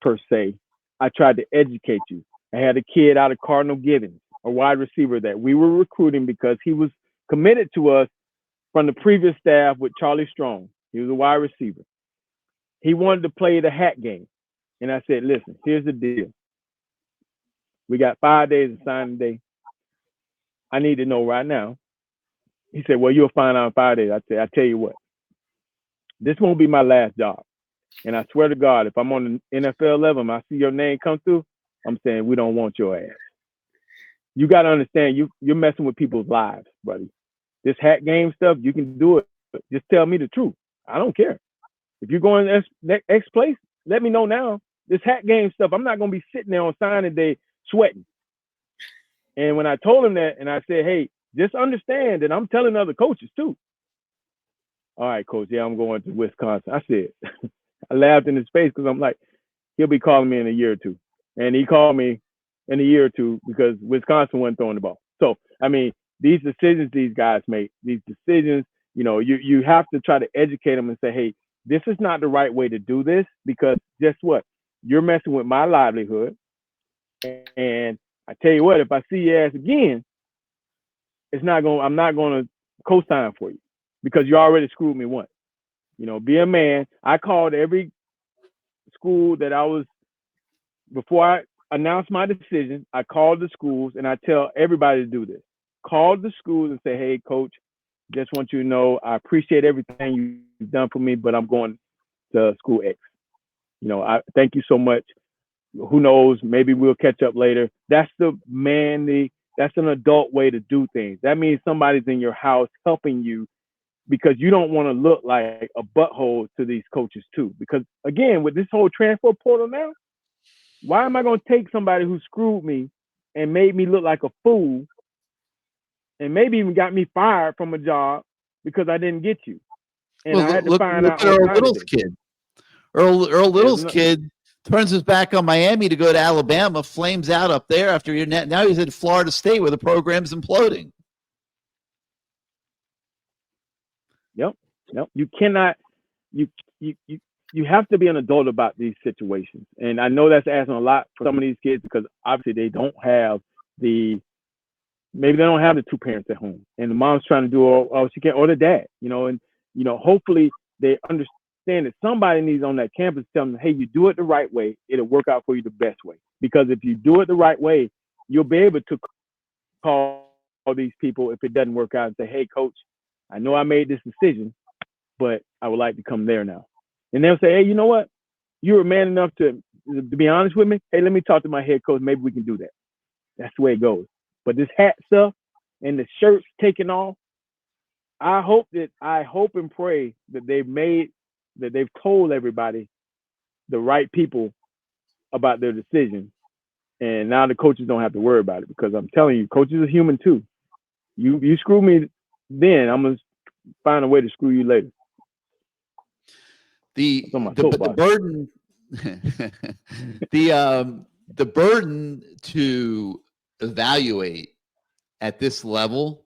per se, I tried to educate you. I had a kid out of Cardinal Gibbons, a wide receiver that we were recruiting because he was committed to us from the previous staff with Charlie Strong. He was a wide receiver. He wanted to play the hat game. And I said, listen, here's the deal. We got 5 days of signing day. I need to know right now. He said, well, you'll find out in 5 days. I said, I tell you what, this won't be my last job. And I swear to God, if I'm on the NFL level and I see your name come through, I'm saying we don't want your ass. You got to understand, you're messing with people's lives, buddy. This hat game stuff, you can do it. Just tell me the truth. I don't care. If you're going to X place, let me know now. This hat game stuff, I'm not going to be sitting there on signing day sweating. And when I told him that, and I said, hey, just understand that I'm telling other coaches too. All right, coach, yeah, I'm going to Wisconsin. I said, I laughed in his face because I'm like, he'll be calling me in a year or two. And he called me in a year or two because Wisconsin wasn't throwing the ball. So, I mean, these decisions these guys make, these decisions, you know, you have to try to educate them and say, hey, this is not the right way to do this, because guess what? You're messing with my livelihood. And I tell you what, if I see your ass again, I'm not going to co-sign for you because you already screwed me once. You know, be a man. I called every school that before I announced my decision, I called the schools, and I tell everybody to do this. Call the schools and say, hey, coach, just want you to know I appreciate everything you've done for me, but I'm going to school X. You know, I thank you so much. Who knows? Maybe we'll catch up later. That's that's an adult way to do things. That means somebody's in your house helping you, because you don't want to look like a butthole to these coaches too. Because again, with this whole transfer portal now, why am I going to take somebody who screwed me and made me look like a fool, and maybe even got me fired from a job because I didn't get you? And I had to find out. Look at Earl Little's kid. Earl Little's kid turns his back on Miami to go to Alabama, flames out up there after now he's at Florida State where the program's imploding. Yep. You cannot. You have to be an adult about these situations, and I know that's asking a lot for some of these kids because obviously they don't have maybe they don't have the two parents at home, and the mom's trying to do all she can, or the dad, you know, and you know, hopefully they understand that somebody needs on that campus to tell them, hey, you do it the right way, it'll work out for you the best way. Because if you do it the right way, you'll be able to call these people if it doesn't work out and say, hey, coach, I know I made this decision, but I would like to come there now. And they'll say, hey, you know what? You were man enough to be honest with me. Hey, let me talk to my head coach. Maybe we can do that. That's the way it goes. But this hat stuff and the shirts taking off, I hope and pray that they've told everybody, the right people, about their decision. And now the coaches don't have to worry about it, because I'm telling you, coaches are human too. You screw me then, I'm going to find a way to screw you later. The burden the burden to evaluate at this level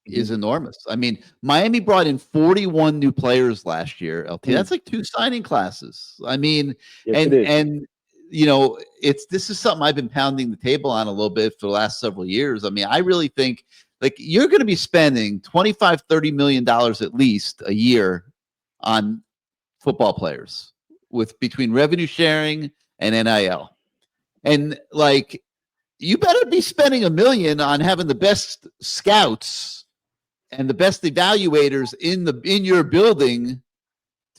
is enormous. I mean, Miami brought in 41 new players last year, LT. That's like 2 signing classes. I mean, yes, and you know, this is something I've been pounding the table on a little bit for the last several years. I mean, I really think like you're going to be spending $25-30 million at least a year on football players between revenue sharing and NIL. And like, you better be spending $1 million on having the best scouts and the best evaluators in your building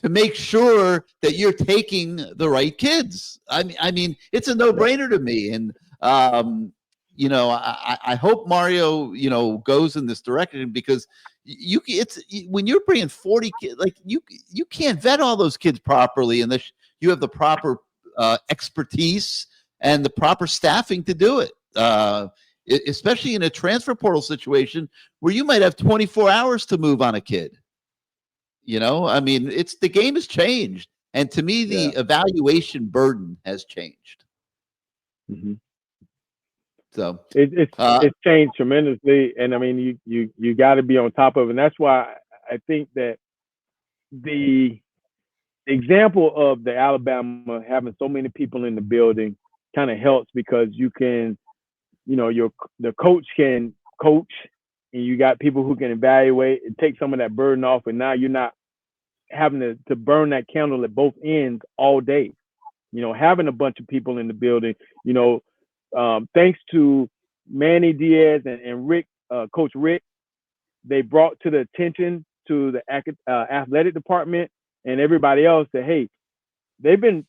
to make sure that you're taking the right kids. I mean, it's a no-brainer to me. And you know, I hope Mario, you know, goes in this direction, because when you're bringing 40 kids, like you can't vet all those kids properly unless you have the proper expertise and the proper staffing to do it. Especially in a transfer portal situation where you might have 24 hours to move on a kid. You know, I mean, the game has changed, and to me, the evaluation burden has changed. Mm-hmm. So it's changed tremendously, and I mean, you got to be on top of it. And that's why I think that the example of the Alabama having so many people in the building kind of helps, because you can, the coach can coach, and you got people who can evaluate and take some of that burden off, and now you're not having to burn that candle at both ends all day. Having a bunch of people in the building, thanks to Manny Diaz and Rick, Coach Rick, they brought to the attention to the athletic department and everybody else that, hey, they've been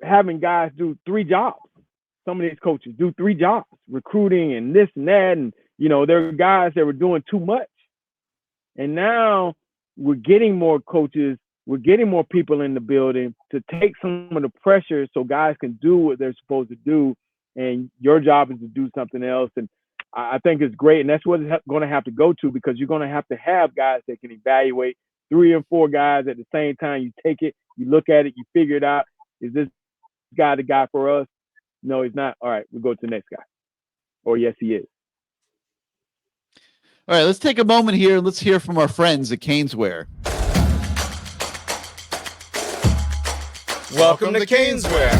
having guys do 3 jobs. Some of these coaches do 3 jobs, recruiting and this and that, and there are guys that were doing too much. And now we're getting more coaches, we're getting more people in the building to take some of the pressure so guys can do what they're supposed to do, and your job is to do something else. And I think it's great, and that's what it's going to have to go to, because you're going to have guys that can evaluate 3 or 4 guys at the same time. You take it, you look at it, you figure it out. Is this guy the guy for us? No, he's not. All right, we'll go to the next guy. Or yes, he is. All right, let's take a moment here and let's hear from our friends at CanesWear. Welcome to CanesWear.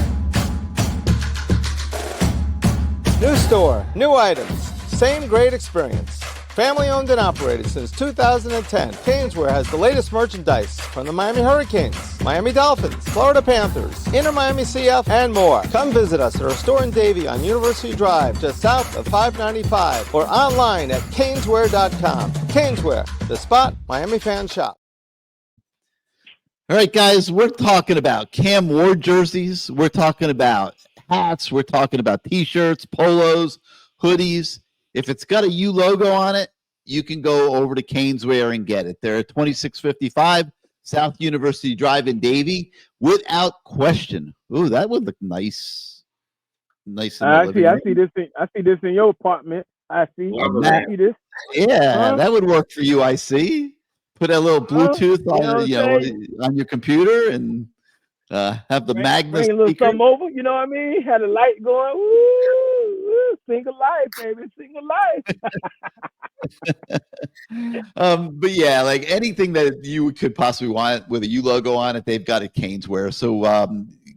New store, new items, same great experience. Family owned and operated since 2010, CanesWear has the latest merchandise from the Miami Hurricanes, Miami Dolphins, Florida Panthers, Inter Miami CF, and more. Come visit us at our store in Davie on University Drive, just south of 595, or online at CanesWear.com. CanesWear, the spot Miami fans shop. All right, guys, we're talking about Cam Ward jerseys. We're talking about hats. We're talking about T-shirts, polos, hoodies. If it's got a U logo on it, you can go over to CanesWear and get it. They're at 2655 South University Drive in Davie, without question. Ooh, that would look nice. Nice. I see this in your apartment. I see this. Yeah, that would work for you. I see. Put a little Bluetooth on your computer and have the Magnus. Bring a little something over. You know what I mean? Had a light going. Woo, single life, baby, single life. But yeah, like anything that you could possibly want with a U logo on it, they've got at CanesWear. So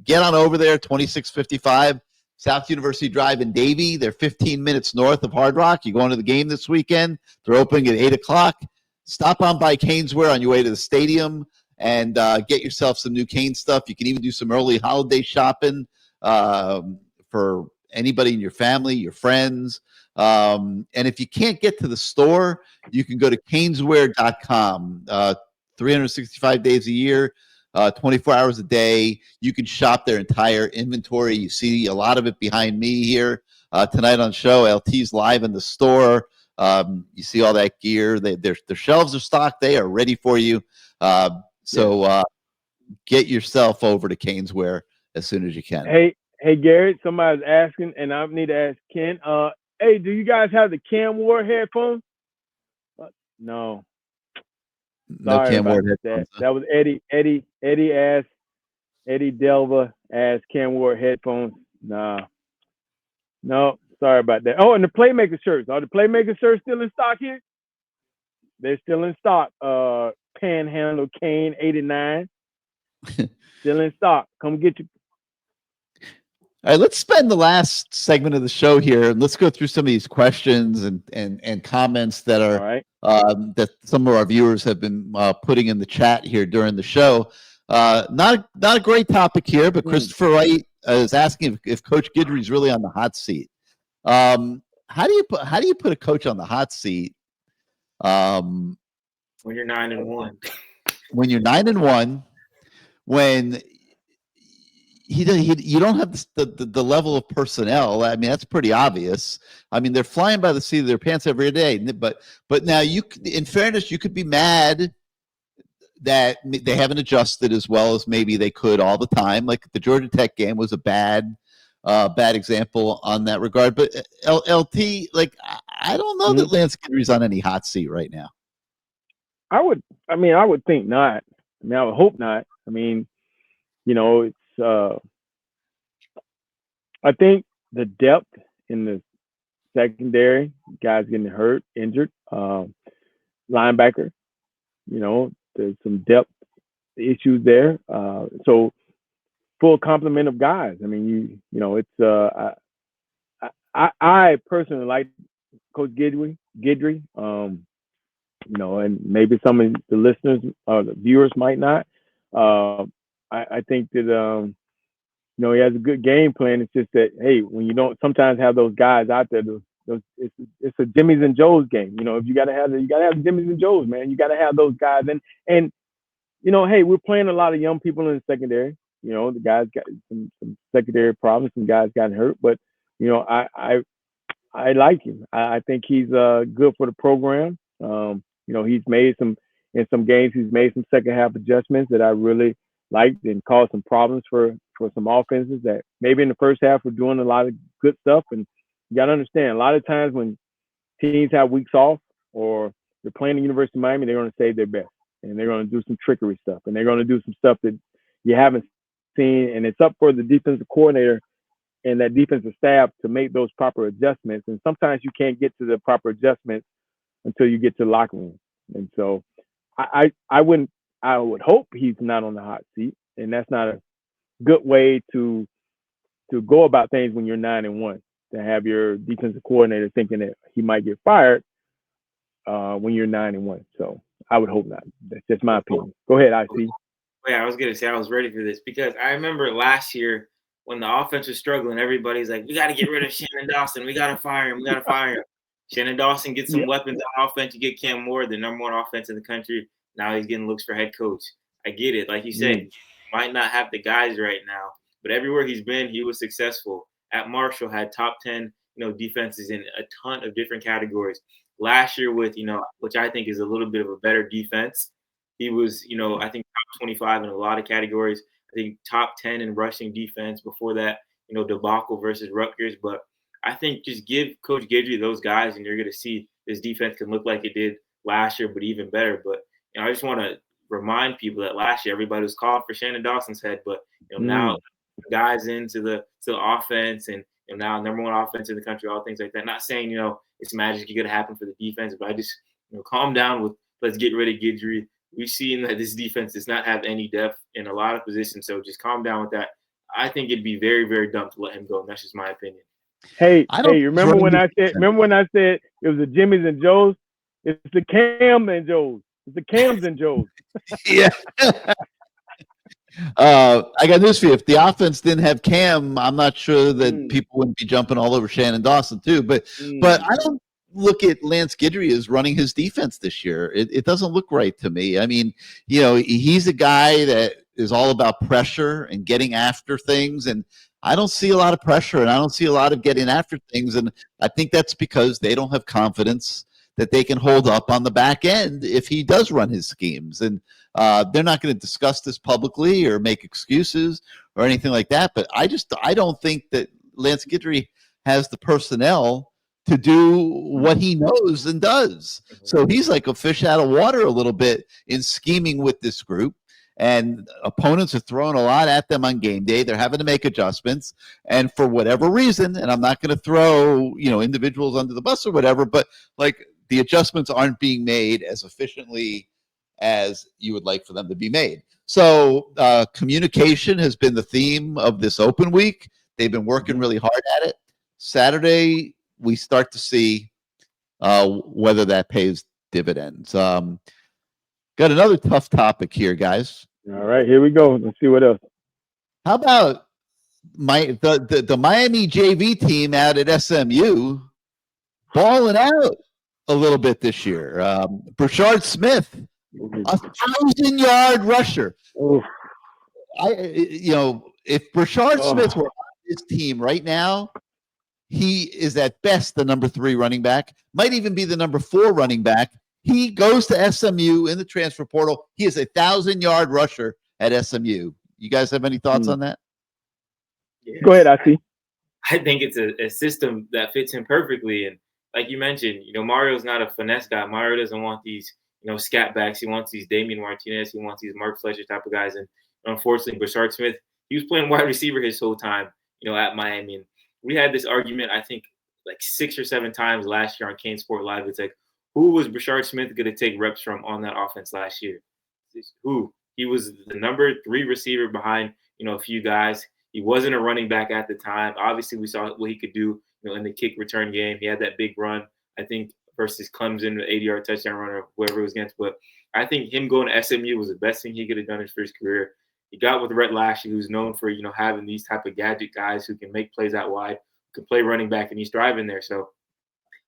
get on over there, 2655 South University Drive in Davie. They're 15 minutes north of Hard Rock. You going to the game this weekend? They're opening at 8 o'clock. Stop on by CanesWear on your way to the stadium and get yourself some new Canes stuff. You can even do some early holiday shopping for anybody in your family, your friends. And if you can't get to the store, you can go to CanesWear.com. 365 days a year, 24 hours a day. You can shop their entire inventory. You see a lot of it behind me here tonight on the show. LT's live in the store. You see all that gear. Their shelves are stocked. They are ready for you. So get yourself over to CanesWear as soon as you can. Hey, Garrett, somebody's asking, and I need to ask Ken. Hey, do you guys have the Cam Ward headphones? No. Sorry Cam Ward headphones. That was Eddie asked, Eddie Delva asked Cam Ward headphones. Nah. No, sorry about that. Oh, and the Playmaker shirts. Are the Playmaker shirts still in stock here? They're still in stock. Panhandle Kane 89. Still in stock. Come get you. All right, let's spend the last segment of the show here, and let's go through some of these questions and comments that are that some of our viewers have been putting in the chat here during the show. Not a great topic here, but Christopher Wright is asking if Coach Guidry's really on the hot seat. How do you put a coach on the hot seat? When you're 9-1. When you're 9-1, when you don't have the level of personnel. I mean, that's pretty obvious. I mean, they're flying by the seat of their pants every day. But now in fairness, you could be mad that they haven't adjusted as well as maybe they could all the time. Like the Georgia Tech game was a bad example on that regard. But LT, like I don't know that Lance Guidry's on any hot seat right now. I would think not. I mean, I would hope not. I mean, it's. I think the depth in the secondary, guys getting hurt, injured. linebacker. There's some depth issues there. So full complement of guys. I mean, it's I personally like Coach Guidry. And maybe some of the listeners or the viewers might not. I think that he has a good game plan. It's just that, hey, when you don't sometimes have those guys out there, it's a Jimmy's and Joe's game. If you gotta have Jimmy's and Joe's, man. You gotta have those guys. And hey, we're playing a lot of young people in the secondary. The guys got some secondary problems. Some guys got hurt, but I like him. I think he's good for the program. He's made in some games. He's made some second half adjustments that I really liked and caused some problems for some offenses that maybe in the first half were doing a lot of good stuff. And you got to understand, a lot of times when teams have weeks off or they're playing the University of Miami, they're going to save their best and they're going to do some trickery stuff and they're going to do some stuff that you haven't seen. And it's up for the defensive coordinator and that defensive staff to make those proper adjustments. And sometimes you can't get to the proper adjustments until you get to the locker room. And so I would hope he's not on the hot seat, and that's not a good way to go about things when you're 9-1, to have your defensive coordinator thinking that he might get fired when you're 9-1. So I would hope not. That's just my opinion. Go ahead, IC. Yeah, I was going to say I was ready for this because I remember last year when the offense was struggling, everybody's like, we got to get rid of Shannon Dawson. We got to fire him. We got to fire him. Shannon Dawson gets some weapons on offense. You get Cam Moore, the number one offense in the country. Now he's getting looks for head coach. I get it. Like you said, might not have the guys right now, but everywhere he's been, he was successful. At Marshall, had top 10, defenses in a ton of different categories. Last year with, which I think is a little bit of a better defense, he was, I think top 25 in a lot of categories. I think top 10 in rushing defense. Before that, debacle versus Rutgers. But I think just give Coach Guidry those guys, and you're going to see this defense can look like it did last year, but even better. But I just want to remind people that last year everybody was calling for Shannon Dawson's head, but now guys into the offense and now number one offense in the country, all things like that. Not saying it's magic going to happen for the defense, but I just calm down with let's get rid of Guidry. We've seen that this defense does not have any depth in a lot of positions, so just calm down with that. I think it'd be very, very dumb to let him go, and that's just my opinion. Hey, remember when I said it was the Jimmy's and Joe's? It's the Cam and Joe's. It's the Cams and Joe's. Yeah. I got news for you. If the offense didn't have Cam, I'm not sure that people wouldn't be jumping all over Shannon Dawson too. But I don't look at Lance Guidry as running his defense this year. It doesn't look right to me. I mean, he's a guy that is all about pressure and getting after things, and I don't see a lot of pressure and I don't see a lot of getting after things. And I think that's because they don't have confidence that they can hold up on the back end if he does run his schemes. And they're not going to discuss this publicly or make excuses or anything like that. But I don't think that Lance Guidry has the personnel to do what he knows and does. So he's like a fish out of water a little bit in scheming with this group. And opponents are throwing a lot at them on game day. They're having to make adjustments. And for whatever reason, and I'm not going to throw, individuals under the bus or whatever, but like the adjustments aren't being made as efficiently as you would like for them to be made. So communication has been the theme of this open week. They've been working really hard at it. Saturday, we start to see whether that pays dividends. Got another tough topic here, guys. All right, here we go. Let's see what else. How about the Miami JV team out at SMU balling out a little bit this year? Brashard Smith, 1,000-yard rusher. Oof. If Brashard Smith were on this team right now, he is at best the number 3 running back, might even be the number 4 running back. He goes to SMU in the transfer portal. He is a 1,000-yard rusher at SMU. You guys have any thoughts on that? Yeah. Go ahead, Asi. I think it's a system that fits him perfectly. And like you mentioned, Mario's not a finesse guy. Mario doesn't want these, scat backs. He wants these Damian Martinez. He wants these Mark Fletcher type of guys. And unfortunately, Brashard Smith, he was playing wide receiver his whole time, at Miami. And we had this argument, I think, like 6 or 7 times last year on CaneSport Live. It's like, who was Brashard Smith going to take reps from on that offense last year? Who? He was the number 3 receiver behind, a few guys. He wasn't a running back at the time. Obviously, we saw what he could do, in the kick return game. He had that big run, I think, versus Clemson, the 80-yard touchdown run or whoever it was against. But I think him going to SMU was the best thing he could have done for his career. He got with Rhett Lashley, who's known for, having these type of gadget guys who can make plays out wide, who can play running back, and he's driving there. So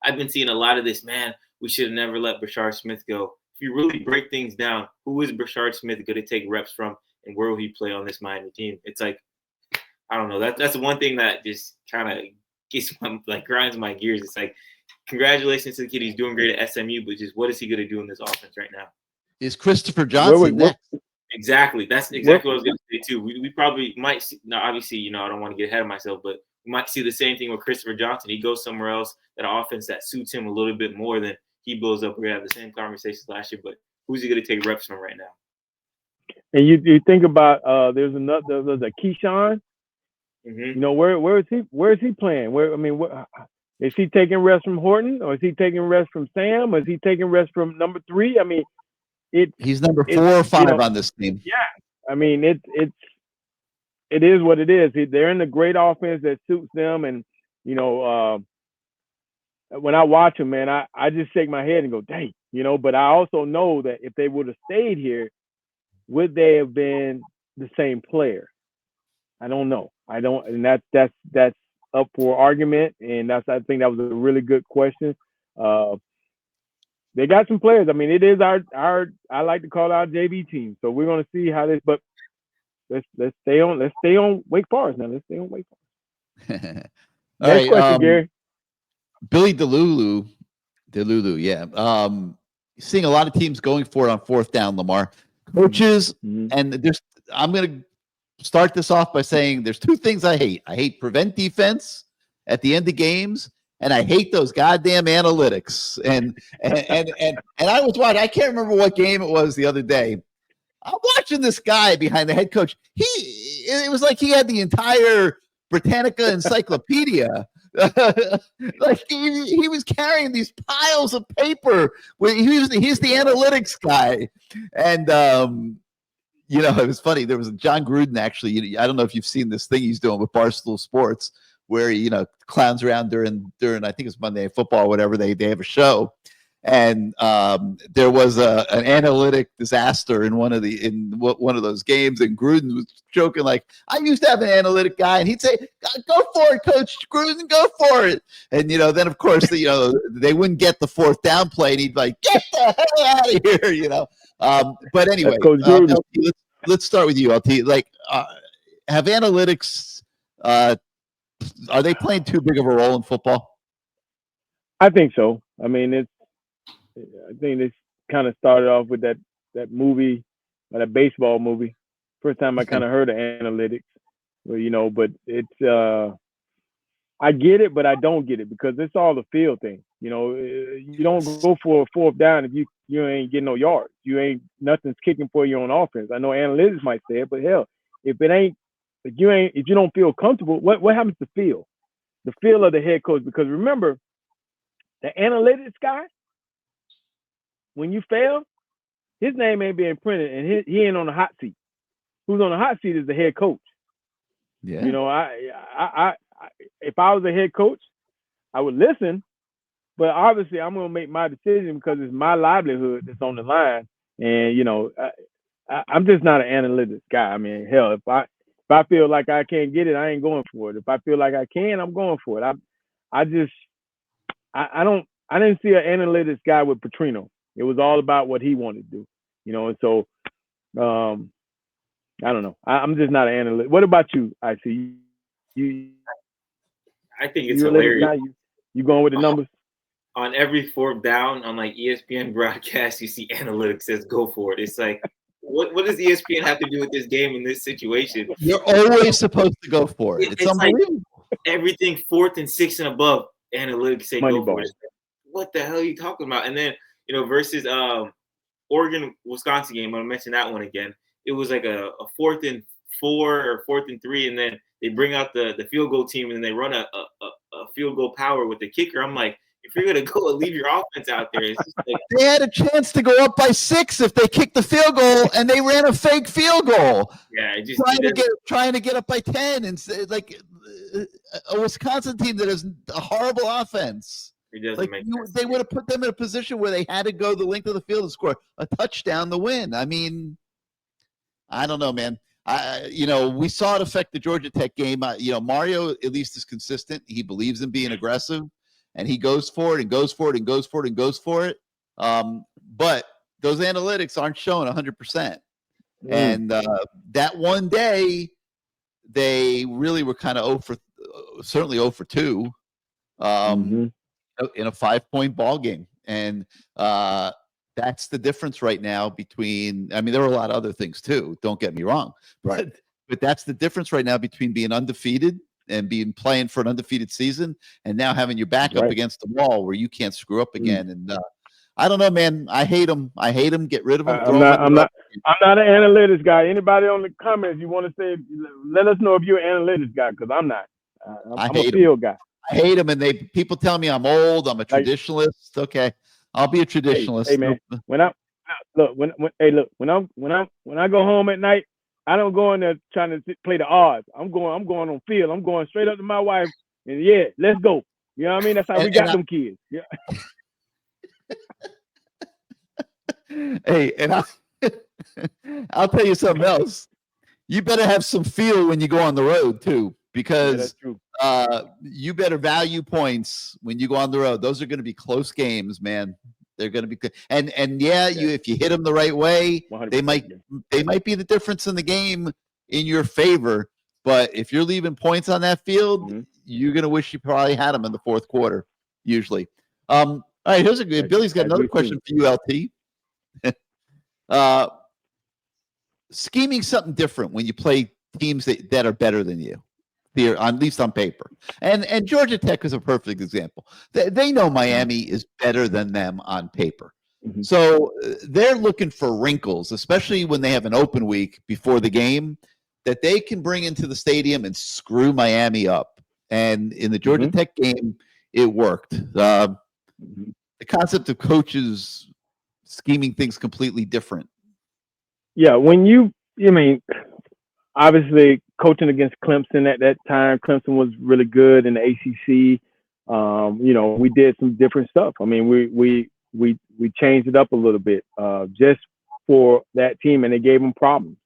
I've been seeing a lot of this, man, we should have never let Brashard Smith go. If you really break things down, who is Brashard Smith going to take reps from, and where will he play on this Miami team? It's like, I don't know. That's the one thing that just kind of grinds my gears. It's like, congratulations to the kid. He's doing great at SMU, but just what is he going to do in this offense right now? Is Christopher Johnson next? Exactly. That's exactly what I was going to say, too. We probably might see – now, obviously, I don't want to get ahead of myself, but we might see the same thing with Christopher Johnson. He goes somewhere else, that offense that suits him a little bit more than he blows up. We're going to have the same conversations last year, but who's he going to take reps from right now? And you think about there's a Keyshawn. Mm-hmm. Where is he playing? Is he taking reps from Horton, or is he taking rests from Sam, or is he taking rests from number 3? I mean, he's number 4 or 5 on this team. Yeah, I mean it is what it is. They're in a great offense that suits them, and when I watch them, man, I just shake my head and go, dang, But I also know that if they would have stayed here, would they have been the same player? I don't know. And that's up for argument, and I think that was a really good question. They got some players. I mean, it is our I like to call it our JV team. So we're going to see how this. But let's stay on Wake Forest now. Let's stay on Wake Forest. Next question, Gary. Billy DeLulu, yeah. Seeing a lot of teams going for it on 4th down, Lamar. Coaches, and I'm going to start this off by saying there's 2 things I hate. I hate prevent defense at the end of games, and I hate those goddamn analytics. And I was watching, I can't remember what game it was the other day. I'm watching this guy behind the head coach. It was like he had the entire Britannica encyclopedia. Like he was carrying these piles of paper. He's the analytics guy. And it was funny. There was a John Gruden, actually. I don't know if you've seen this thing he's doing with Barstool Sports, where he, clowns around during I think it's Monday Night Football or whatever. They have a show, and there was an analytic disaster in one of those games, and Gruden was joking like, "I used to have an analytic guy," and he'd say, "Go for it, Coach Gruden, go for it." And then of course they wouldn't get the 4th down play, and he'd be like, "Get the hell out of here," But anyway, let's start with you, LT. Like, have analytics? Are they playing too big of a role in football? I think so. I mean, I think this kind of started off with that movie, that baseball movie. First time I kind of heard of analytics, but it's I get it, but I don't get it, because it's all the field thing. You don't go for a 4th down if you ain't getting no yards. Nothing's kicking for you on offense. I know analytics might say it, but hell, if you don't feel comfortable, what happens to feel? The feel of the head coach, because remember, the analytics guy, when you fail, his name ain't being printed, and he ain't on the hot seat. Who's on the hot seat is the head coach. Yeah. I if I was a head coach, I would listen, but obviously I'm gonna make my decision because it's my livelihood that's on the line. And I'm just not an analytics guy. I mean, hell, if I feel like I can't get it, I ain't going for it. If I feel like I can, I'm going for it. I didn't see an analytics guy with Petrino. It was all about what he wanted to do, and so I don't know. I'm just not an analyst. What about you? I see you. I think it's hilarious. You going with the numbers? On every 4th down on like ESPN broadcast, you see analytics says go for it. It's like, what does ESPN have to do with this game in this situation? You're always supposed to go for it. It's unbelievable. Like everything 4th and 6 and above, analytics say go for it. What the hell are you talking about? And then versus Oregon Wisconsin game, I'm gonna mention that one again. It was like a 4th and 4 or 4th and 3, and then they bring out the field goal team and they run a field goal power with the kicker. I'm like, if you're gonna go and leave your offense out there, it's just like They had a chance to go up by 6 if they kicked the field goal, and they ran a fake field goal. yeah, it just Trying to get up by 10, and like a Wisconsin team that has a horrible offense. it doesn't Like make sense. they would have put them in a position where they had to go the length of the field and score a touchdown to win. I mean, I don't know, man. We saw it affect the Georgia Tech game. Mario at least is consistent. He believes in being aggressive, and he goes for it and goes for it and goes for it and goes for it. But those analytics aren't showing 100%. And that one day, they really were kind of certainly 0 for 2 in a 5-point ball game. And that's the difference right now between, I mean, there were a lot of other things too, don't get me wrong. Right. But that's the difference right now between being undefeated and playing for an undefeated season and now having your back up against the wall where you can't screw up again. And I don't know, man. I hate them. Get rid of them. I'm not an analytics guy. Anybody on the comments you want to say, let us know if you're an analytics guy, because I'm not. I'm a field guy. I hate them, and people tell me I'm old. I'm a traditionalist. Okay, I'll be a traditionalist. Hey man, when I go home at night, I don't go in there trying to play the odds. I'm going on field. I'm going straight up to my wife, and let's go. You know what I mean? That's how we got them kids. Yeah. Hey, and I'll tell you something else. You better have some feel when you go on the road too, because you better value points when you go on the road. Those are going to be close games, man. They're going to be good. And if you hit them the right way, 100%. they might be the difference in the game in your favor. But if you're leaving points on that field, you're going to wish you probably had them in the fourth quarter. Usually. All right, here's a good. Billy's got another question for you, LT. Scheming something different when you play teams that are better than you, at least on paper. And Georgia Tech is a perfect example. They know Miami is better than them on paper. So they're looking for wrinkles, especially when they have an open week before the game, that they can bring into the stadium and screw Miami up. And in the Georgia Tech game, it worked. The concept of coaches scheming things completely different. Yeah, obviously coaching against Clemson at that time, Clemson was really good in the ACC. We did some different stuff. I mean, we changed it up a little bit just for that team, and it gave them problems.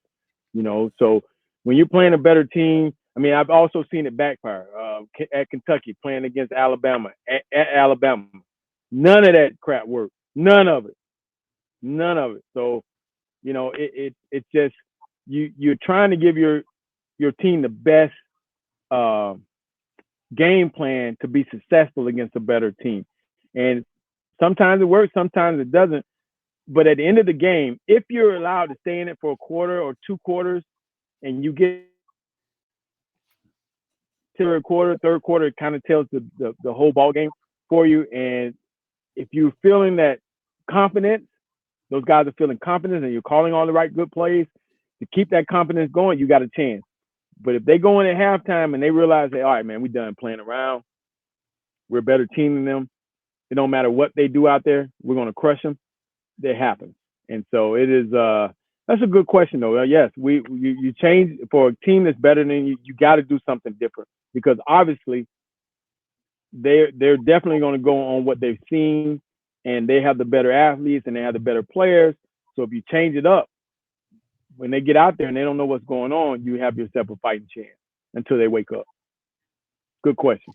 So when you're playing a better team, I mean, I've also seen it backfire at Kentucky, playing against Alabama at Alabama. None of that crap worked. None of it. So, it's just you're trying to give your team the best game plan to be successful against a better team. And sometimes it works, sometimes it doesn't. But at the end of the game, if you're allowed to stay in it for a quarter or 2 quarters, and you get to a quarter, third quarter, it kind of tells the whole ball game for you. And if you're feeling that confidence, those guys are feeling confidence, and you're calling all the right good plays to keep that confidence going, you got a chance. But if they go in at halftime and they realize that, all right, man, we're done playing around, we're a better team than them, it don't matter what they do out there, we're going to crush them, that happens. And so it is that's a good question though. Yes, you change for a team that's better than you. You got to do something different, because obviously they're definitely going to go on what they've seen, and they have the better athletes and they have the better players. So if you change it up, when they get out there and they don't know what's going on, you have yourself a fighting chance until they wake up. Good question.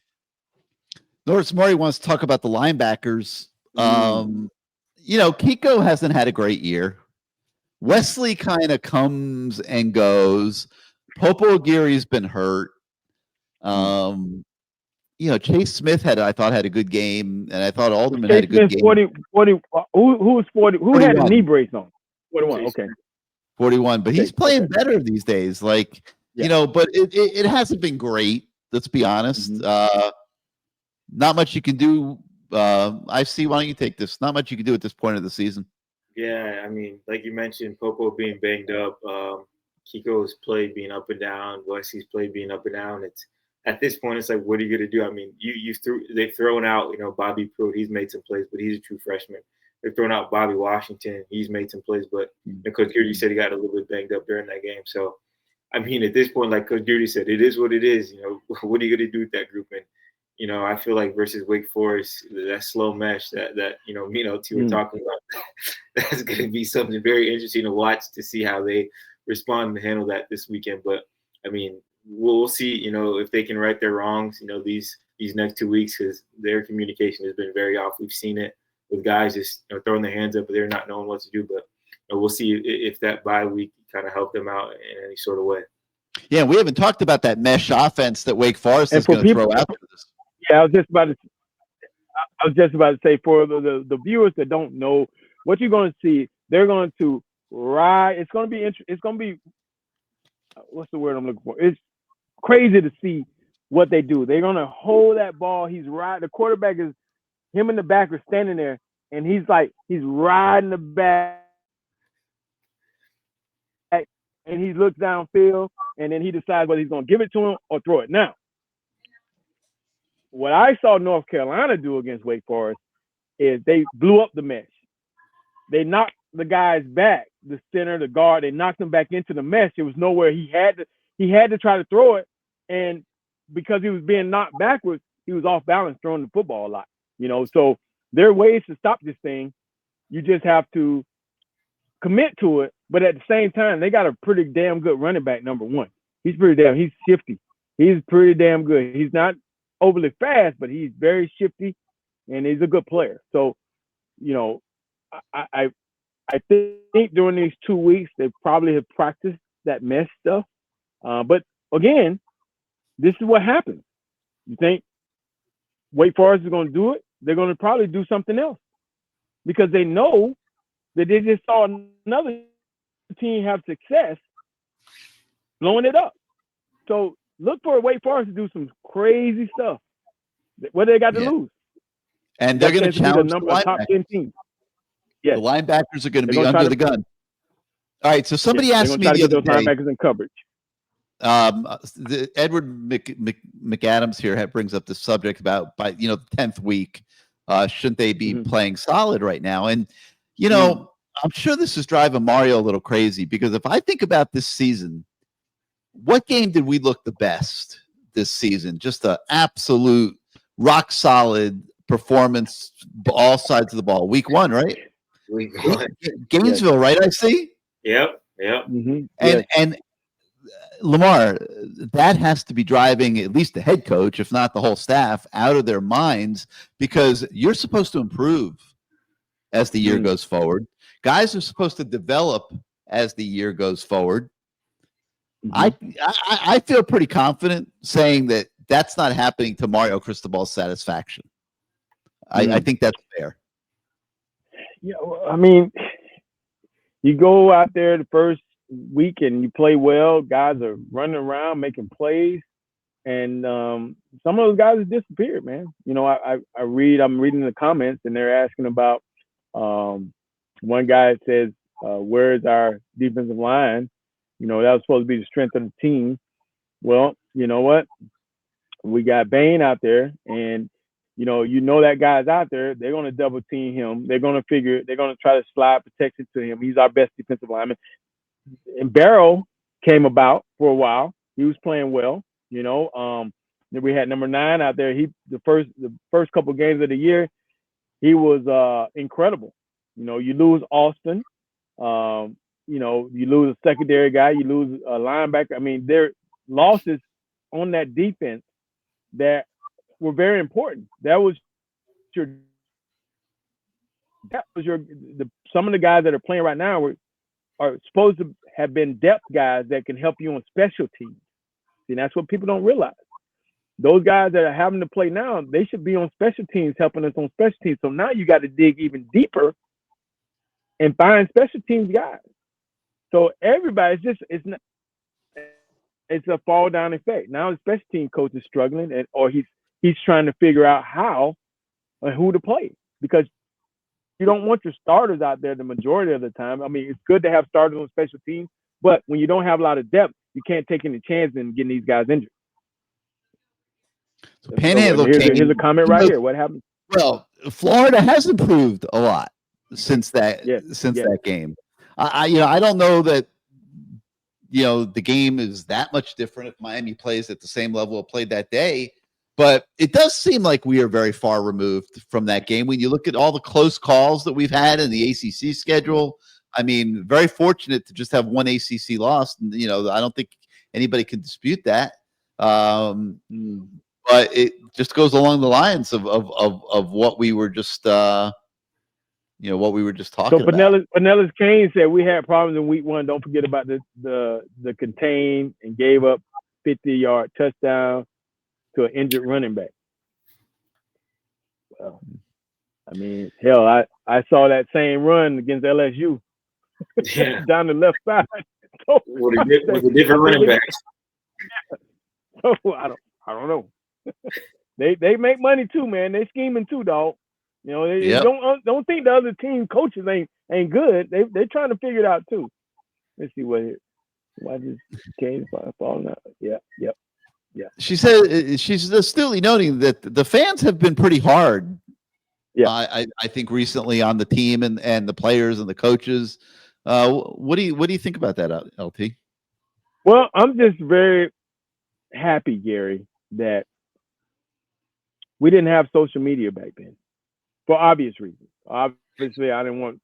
Norris Murray wants to talk about the linebackers. Kiko hasn't had a great year. Wesley kind of comes and goes. Popo Aguirre's been hurt. Chase Smith had a good game, and I thought Alderman had a good game. 40, who was 40? Who 41. Had a knee brace on? 41. Okay. 41, but he's playing better these days. But it hasn't been great. Let's be honest. Not much you can do. I see. Why don't you take this? Not much you can do at this point of the season. Yeah, I mean, like you mentioned, Popo being banged up, Kiko's play being up and down, Wesley's play being up and down. at this point, it's like, what are you going to do? I mean, they've thrown out, Bobby Pruitt. He's made some plays, but he's a true freshman. They've thrown out Bobby Washington. He's made some plays, but Coach Goody said he got a little bit banged up during that game. So, I mean, at this point, like Coach Goody said, it is what it is. What are you going to do with that group? And, I feel like versus Wake Forest, that slow mesh that me and T were talking about, that's going to be something very interesting to watch to see how they respond and handle that this weekend. But, I mean, we'll see, if they can right their wrongs, these next 2 weeks, because their communication has been very off. We've seen it with guys just throwing their hands up, but they're not knowing what to do. But we'll see if that bye week kind of helped them out in any sort of way. Yeah, we haven't talked about that mesh offense that Wake Forest is going to throw out to this. Yeah, I was just about to say, for the viewers that don't know, what you're going to see, they're going to ride. It's going to be what's the word I'm looking for? It's crazy to see what they do. They're going to hold that ball. He's riding. The quarterback is him and the back are standing there, and he's riding the back, and he looks downfield, and then he decides whether he's going to give it to him or throw it. Now, what I saw North Carolina do against Wake Forest is they blew up the mesh. They knocked the guys back, the center, the guard. They knocked them back into the mesh. There was nowhere he had to try to throw it, and because he was being knocked backwards, he was off balance throwing the football a lot. So there are ways to stop this thing. You just have to commit to it, but at the same time, they got a pretty damn good running back. Number one, he's shifty. He's pretty damn good. He's not overly fast, but he's very shifty, and he's a good player. So, I think during these 2 weeks they probably have practiced that mesh stuff. But again, this is what happens. You think Wake Forest is going to do it? They're going to probably do something else because they know that they just saw another team have success blowing it up. So look for Wake Forest to do some crazy stuff. What they got to lose? And they're going to challenge the top 10 teams. Yes. The linebackers are going to be under the gun. All right, so somebody asked me the other day. Linebackers in coverage. Edward McAdams here brings up the subject about the 10th week. Shouldn't they be playing solid right now? And I'm sure this is driving Mario a little crazy because if I think about this season, what game did we look the best this season? Just an absolute rock solid performance, all sides of the ball. Week 1, right? Week 1. Gainesville, right? I see. Yep. Mm-hmm. And Lamar, that has to be driving at least the head coach, if not the whole staff, out of their minds because you're supposed to improve as the year goes forward. Guys are supposed to develop as the year goes forward. I feel pretty confident saying that that's not happening to Mario Cristobal's satisfaction. I think that's fair. Yeah, I mean, you go out there the first week and you play well. Guys are running around making plays, and some of those guys have disappeared, man. I'm reading the comments, and they're asking about one guy says, "Where's our defensive line?" That was supposed to be the strength of the team. Well, you know what? We got Bain out there, and that guy's out there. They're going to double team him. They're going to try to slide protection to him. He's our best defensive lineman. And Vero came about for a while. He was playing well. Then we had number 9 out there. The first couple games of the year, he was incredible. You lose Austin. You lose a secondary guy. You lose a linebacker. I mean, there are losses on that defense that were very important. Some of the guys that are playing right now are supposed to have been depth guys that can help you on special teams. See, that's what people don't realize. Those guys that are having to play now, they should be on special teams, helping us on special teams. So now you got to dig even deeper and find special teams guys. So everybody, it's a fall down effect. Now the special team coach is struggling, or he's trying to figure out how and who to play, because you don't want your starters out there the majority of the time. I mean, it's good to have starters on special teams, but when you don't have a lot of depth, you can't take any chance in getting these guys injured. So Panhandle here's a comment right here. What happened? Well, Florida has improved a lot since that that game. I don't know that the game is that much different if Miami plays at the same level it played that day, but it does seem like we are very far removed from that game. When you look at all the close calls that we've had in the ACC schedule, I mean, very fortunate to just have one ACC loss. And, I don't think anybody can dispute that. But it just goes along the lines of what we were just what we were just talking about. Pinellas Kane said we had problems in week 1. Don't forget about the contain and gave up 50-yard touchdown to an injured running back. Well, I mean, hell, I saw that same run against LSU down the left side. So, with a different running back. So I don't know. They make money too, man. They scheming too, dog. Don't think the other team coaches ain't good. They're trying to figure it out too. Let's see what here. Why just Kane falling out? Yeah. She said she's astutely noting that the fans have been pretty hard. Yeah, I think recently on the team and the players and the coaches. What do you think about that, LT? Well, I'm just very happy, Gary, that we didn't have social media back then for obvious reasons. Obviously, I didn't want to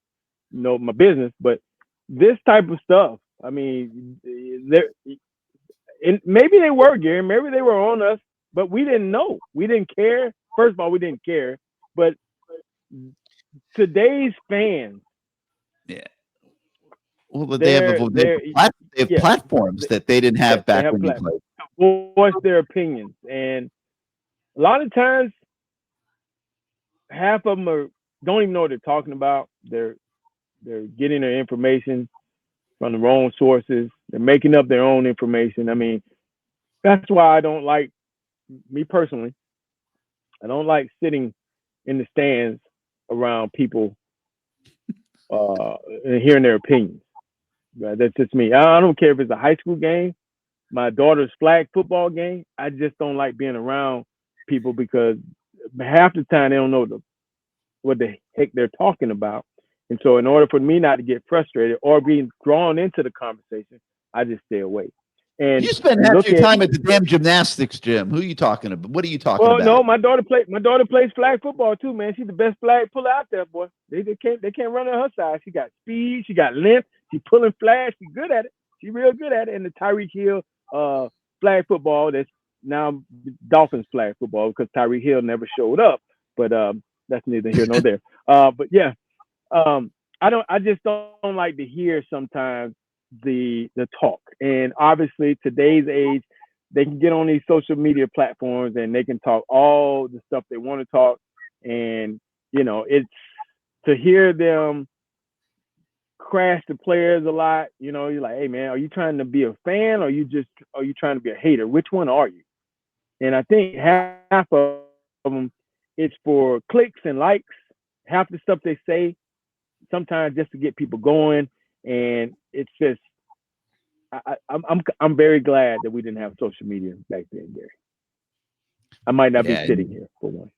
know my business, but this type of stuff, I mean, maybe they were, Gary, maybe they were on us, but we didn't know. We didn't care. First of all, we didn't care. But today's fans, well, but they have platforms that they didn't have back when you played. Voice their opinions, and a lot of times, half of them don't even know what they're talking about. They're getting their information from the wrong sources. They're making up their own information. I mean, that's why I don't like, me personally, I don't like sitting in the stands around people and hearing their opinions. Right? That's just me. I don't care if it's a high school game, my daughter's flag football game. I just don't like being around people because half the time they don't know what the heck they're talking about. And so in order for me not to get frustrated or being drawn into the conversation, I just stay away. And you spend half your time at the damn gymnastics gym. Who are you talking about? What are you talking about? Well, no, my daughter plays flag football too, man. She's the best flag puller out there, boy. They can't run on her side. She got speed, she got length, she's pulling flags, she's good at it. She's real good at it. And the Tyreek Hill flag football, that's now Dolphins flag football because Tyreek Hill never showed up. But that's neither here nor there. But yeah, I just don't like to hear sometimes the talk. And obviously today's age, they can get on these social media platforms and they can talk all the stuff they want to talk. And it's to hear them crash the players a lot. You're like, hey man, are you trying to be a fan or are you trying to be a hater? Which one are you? And I think half of them, it's for clicks and likes. Half the stuff they say sometimes just to get people going. And it's just, I'm very glad that we didn't have social media back then, Gary. I might not be sitting here for one.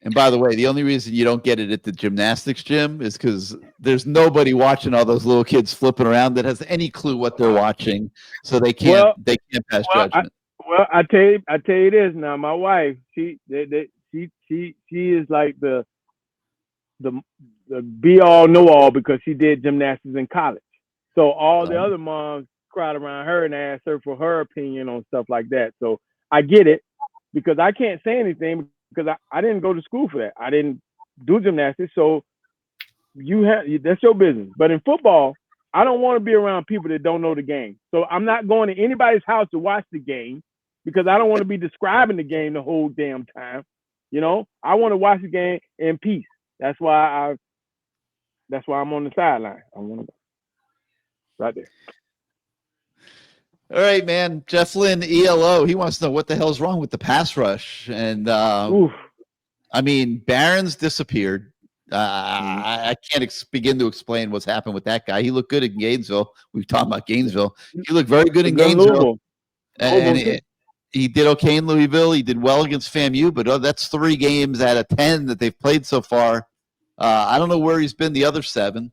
And by the way, the only reason you don't get it at the gymnastics gym is because there's nobody watching all those little kids flipping around that has any clue what they're watching, so they can't pass judgment. I tell you this now. My wife, she is like the be all know all because she did gymnastics in college. So all the other moms crowd around her and ask her for her opinion on stuff like that. So I get it because I can't say anything because I didn't go to school for that. I didn't do gymnastics. So that's your business. But in football, I don't want to be around people that don't know the game. So I'm not going to anybody's house to watch the game because I don't want to be describing the game the whole damn time. I want to watch the game in peace. That's why I'm on the sideline. I want to right there. All right, man. Jeff Lynn, ELO, he wants to know what the hell's wrong with the pass rush. And I mean, Barron's disappeared. I can't begin to explain what's happened with that guy. He looked good in Gainesville. We've talked about Gainesville. He looked very good in Gainesville. And He did okay in Louisville. He did well against FAMU, but that's 3 games out of 10 that they've played so far. I don't know where he's been the other 7.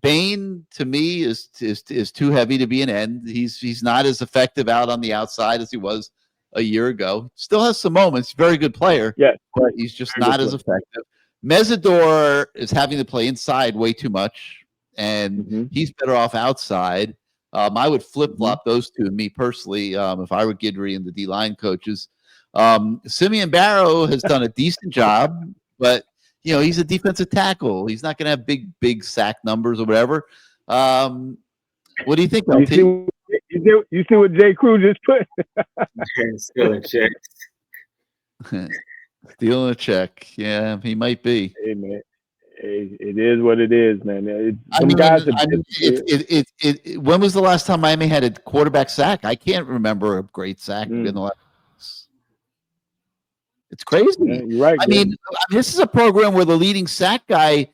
Bain, to me, is too heavy to be an end. He's not as effective out on the outside as he was a year ago. Still has some moments. Very good player. Yeah, but he's just not as effective. Mesidor is having to play inside way too much, and he's better off outside. I would flip-flop those two, me personally, if I were Guidry and the D-line coaches. Simeon Barrow has done a decent job, but he's a defensive tackle. He's not going to have big sack numbers or whatever. What do you think, LT? You see what Jay Cruz just put? Still in check. Stealing a check. Yeah, he might be. Hey, man. It is what it is, man. When was the last time Miami had a quarterback sack? I can't remember a great sack in the last. It's crazy. Yeah, you're right. I mean, this is a program where the leading sack guy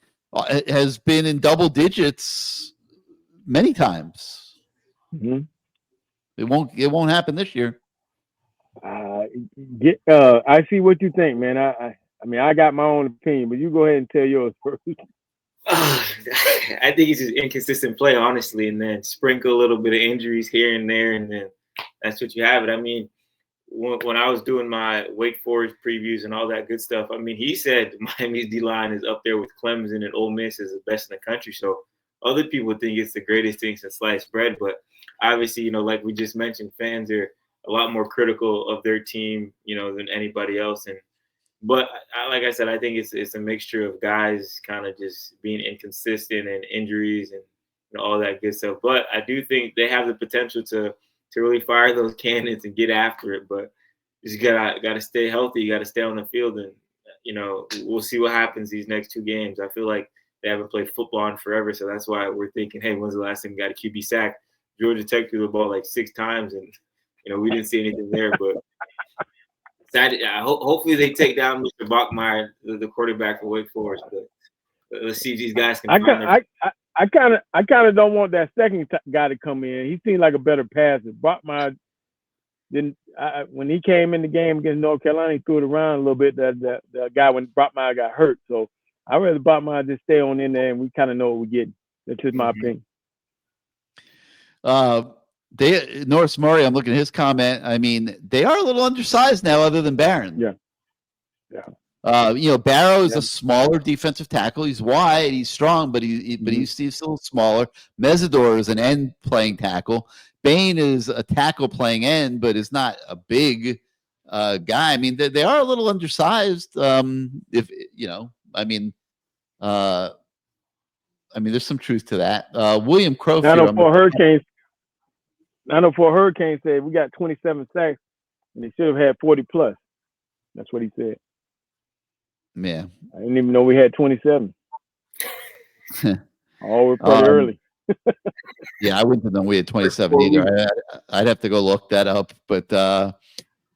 has been in double digits many times. Mm-hmm. It won't happen this year. I see what you think, man. I mean, I got my own opinion, but you go ahead and tell yours first. I think it's just inconsistent play, honestly, and then sprinkle a little bit of injuries here and there, and then that's what you have it. I mean, when I was doing my Wake Forest previews and all that good stuff, I mean, he said Miami's D-line is up there with Clemson and Ole Miss as the best in the country. So other people think it's the greatest thing since sliced bread, but obviously, like we just mentioned, fans are a lot more critical of their team, than anybody else. But like I said, I think it's a mixture of guys kind of just being inconsistent and injuries and all that good stuff. But I do think they have the potential to really fire those cannons and get after it. But you just gotta stay healthy. You gotta stay on the field, and we'll see what happens these next 2 games. I feel like they haven't played football in forever, so that's why we're thinking, hey, when's the last time we got a QB sack? Georgia Tech threw the ball like 6 times, and we didn't see anything there. But hopefully they take down Mr. Bachmeier, the quarterback for Wake Forest. But let's see if these guys can. I kind of don't want that second guy to come in. He seemed like a better passer. Bachmeier didn't. When he came in the game against North Carolina, he threw it around a little bit. The guy when Bachmeier got hurt, so I'd rather Bachmeier just stay on in there, and we kind of know what we're getting. That's just my opinion. Norris Murray, I'm looking at his comment. I mean, they are a little undersized now, other than Barron. Yeah. Barrow is a smaller defensive tackle. He's wide, he's strong, but he's still smaller. Mesidor is an end playing tackle. Bain is a tackle playing end, but is not a big guy. I mean, they are a little undersized. There's some truth to that. William Crow. 904 Hurricanes said we got 27 sacks, and they should have had 40 plus. That's what he said. Yeah, I didn't even know we had 27. All pretty early. Yeah, I wouldn't have known we had 27 either. I'd have to go look that up. But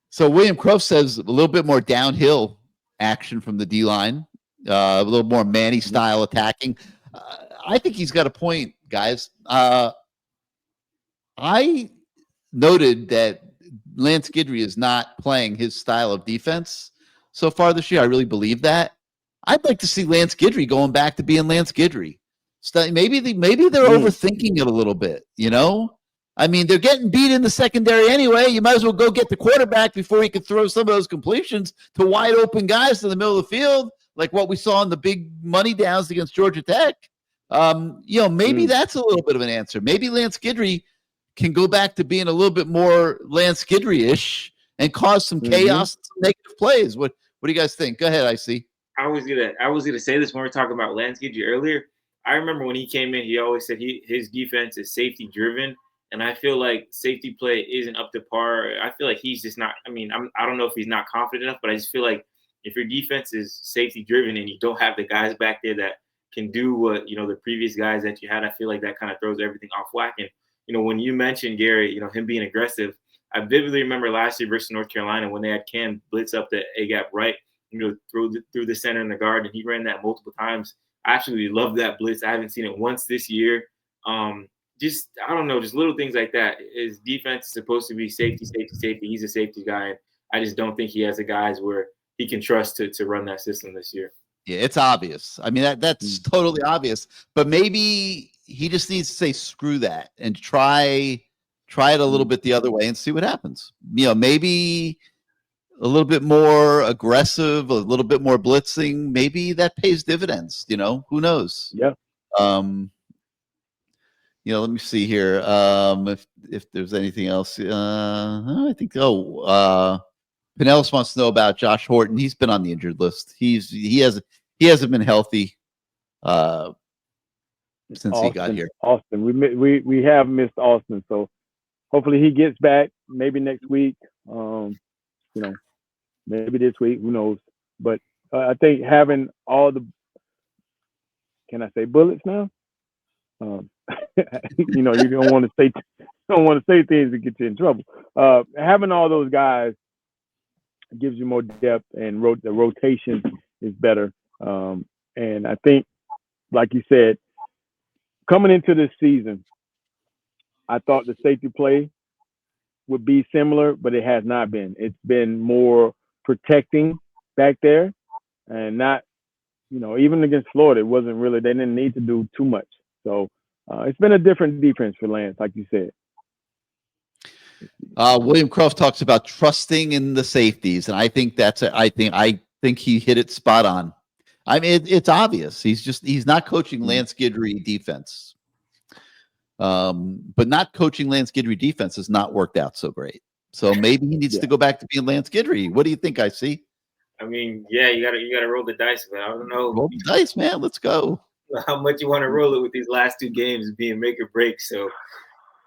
so William Crow says a little bit more downhill action from the D-line, a little more Manny style attacking. I think he's got a point, guys. I noted that Lance Guidry is not playing his style of defense so far this year. I really believe that. I'd like to see Lance Guidry going back to being Lance Guidry. Maybe they're overthinking it a little bit, I mean, they're getting beat in the secondary anyway. You might as well go get the quarterback before he can throw some of those completions to wide open guys to the middle of the field, like what we saw in the big money downs against Georgia Tech. Maybe that's a little bit of an answer. Maybe Lance Guidry can go back to being a little bit more Lance Guidry-ish and cause some chaos and some negative plays. What do you guys think? Go ahead, IC. I was gonna say this when we were talking about Lance Guidry earlier. I remember when he came in, he always said his defense is safety driven, and I feel like safety play isn't up to par. I feel like he's just not. I mean, I don't know if he's not confident enough, but I just feel like if your defense is safety driven and you don't have the guys back there that can do what the previous guys that you had, I feel like that kind of throws everything off whack. And when you mentioned Gary, him being aggressive, I vividly remember last year versus North Carolina when they had Cam blitz up the A gap right, through the center and the guard, and he ran that multiple times. I absolutely love that blitz. I haven't seen it once this year. just I don't know, just little things like that. His defense is supposed to be safety, safety, safety. He's a safety guy, and I just don't think he has the guys where he can trust to run that system this year. Yeah, it's obvious. I mean, that's totally obvious. But maybe he just needs to say screw that and try it a little bit the other way and see what happens. Maybe a little bit more aggressive, a little bit more blitzing. Maybe that pays dividends. Who knows? Yeah. Let me see here. If there's anything else, I think. Pinellas wants to know about Josh Horton. He's been on the injured list. He hasn't been healthy since he got here. Austin, we have missed Austin, so hopefully he gets back. Maybe next week. Maybe this week. Who knows? But I think having all the, can I say bullets now? You don't want to say things that get you in trouble. Having all those guys gives you more depth, and the rotation is better. And I think, like you said, coming into this season, I thought the safety play would be similar, but it has not been. It's been more protecting back there, and not, even against Florida, it wasn't really, they didn't need to do too much. So it's been a different defense for Lance, like you said. William Croft talks about trusting in the safeties, and I think I think he hit it spot on. I mean, it's obvious. He's not coaching Lance Guidry defense. But not coaching Lance Guidry defense has not worked out so great. So maybe he needs to go back to being Lance Guidry. What do you think, IC? I mean, yeah, you gotta roll the dice, but I don't know. Roll the dice, man. Let's go. How much you want to roll it with these last two games being make or break. So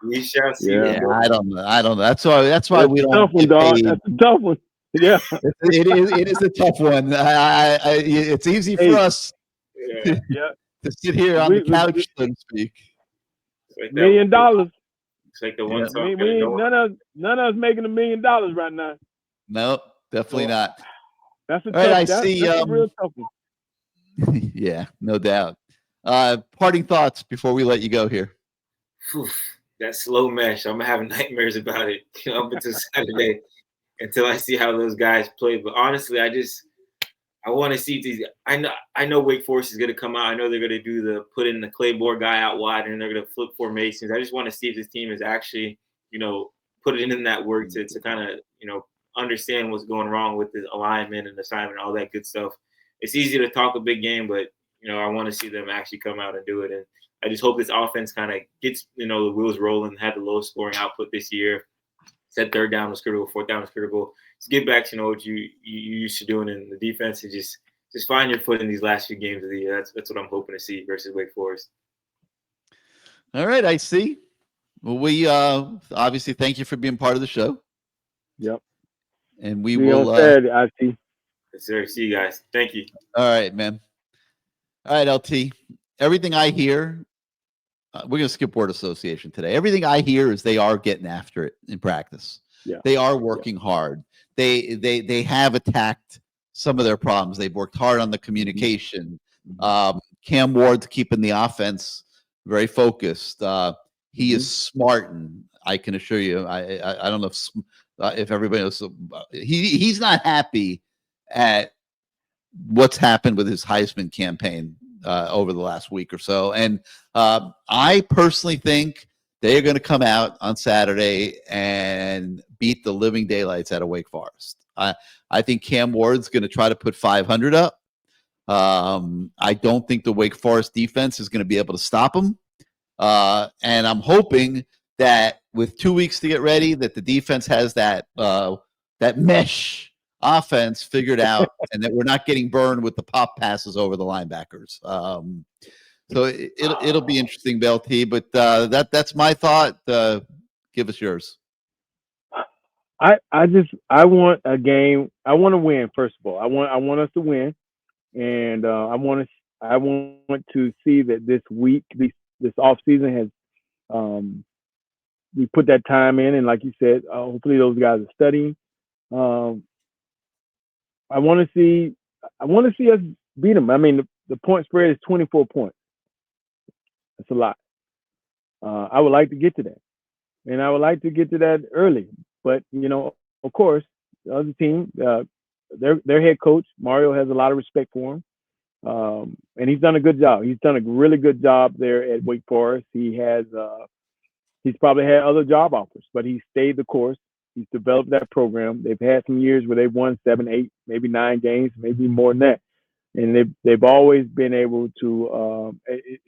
we shall see. Yeah, I don't know. That's why we don't. Tough one, dog. That's a tough one. Yeah, it is a tough one. It's easy for us to sit here on the couch, so to speak. Like $1 million. It's like the one song. None of us making $1 million right now. No, definitely not. That's a tough. All right, that's a real tough one. Yeah, no doubt. Parting thoughts before we let you go here. That slow mesh, I'm having nightmares about it up until Saturday, until I see how those guys play. But honestly, I want to see these. I know Wake Forest is going to come out. I know they're going to do put in the Claymore guy out wide, and they're going to flip formations. I just want to see if this team is actually, put it in that work to kind of, understand what's going wrong with the alignment and assignment, all that good stuff. It's easy to talk a big game, but I want to see them actually come out and do it. And I just hope this offense kind of gets, the wheels rolling, had the lowest scoring output this year, said third down was critical, fourth down was critical. Just get back to what you used to doing in the defense, and just find your foot in these last few games of the year. That's what I'm hoping to see versus Wake Forest. All right, I see. Well, we obviously thank you for being part of the show. Yep. And we will. I see. Yes, sir. See you guys. Thank you. All right, man. All right, LT. Everything I hear, we're going to skip word association today. Everything I hear is they are getting after it in practice. Yeah. They are working hard. They have attacked some of their problems. They've worked hard on the communication. Cam Ward's keeping the offense very focused. He is smart, and I can assure you, I don't know if everybody knows. He's not happy at what's happened with his Heisman campaign over the last week or so. And I personally think they are going to come out on Saturday and beat the living daylights out of Wake Forest. I think Cam Ward's going to try to put 500 up. I don't think the Wake Forest defense is going to be able to stop him. And I'm hoping that with 2 weeks to get ready, that the defense has that mesh offense figured out, and that we're not getting burned with the pop passes over the linebackers. So it'll be interesting, BLT. But that's my thought. Give us yours. I want a game. I want to win. First of all, I want us to win, and I want to see that this week, this off season has we put that time in, and like you said, hopefully those guys are studying. I want to see us beat them. I mean, the point spread is 24 points. That's a lot. I would like to get to that, and I would like to get to that early. But of course, the other team, their head coach Mario has a lot of respect for him, and he's done a good job. He's done a really good job there at Wake Forest. He's probably had other job offers, but he stayed the course. He's developed that program. They've had some years where they've won 7, 8, maybe 9 games, maybe more than that. And they've always been able to,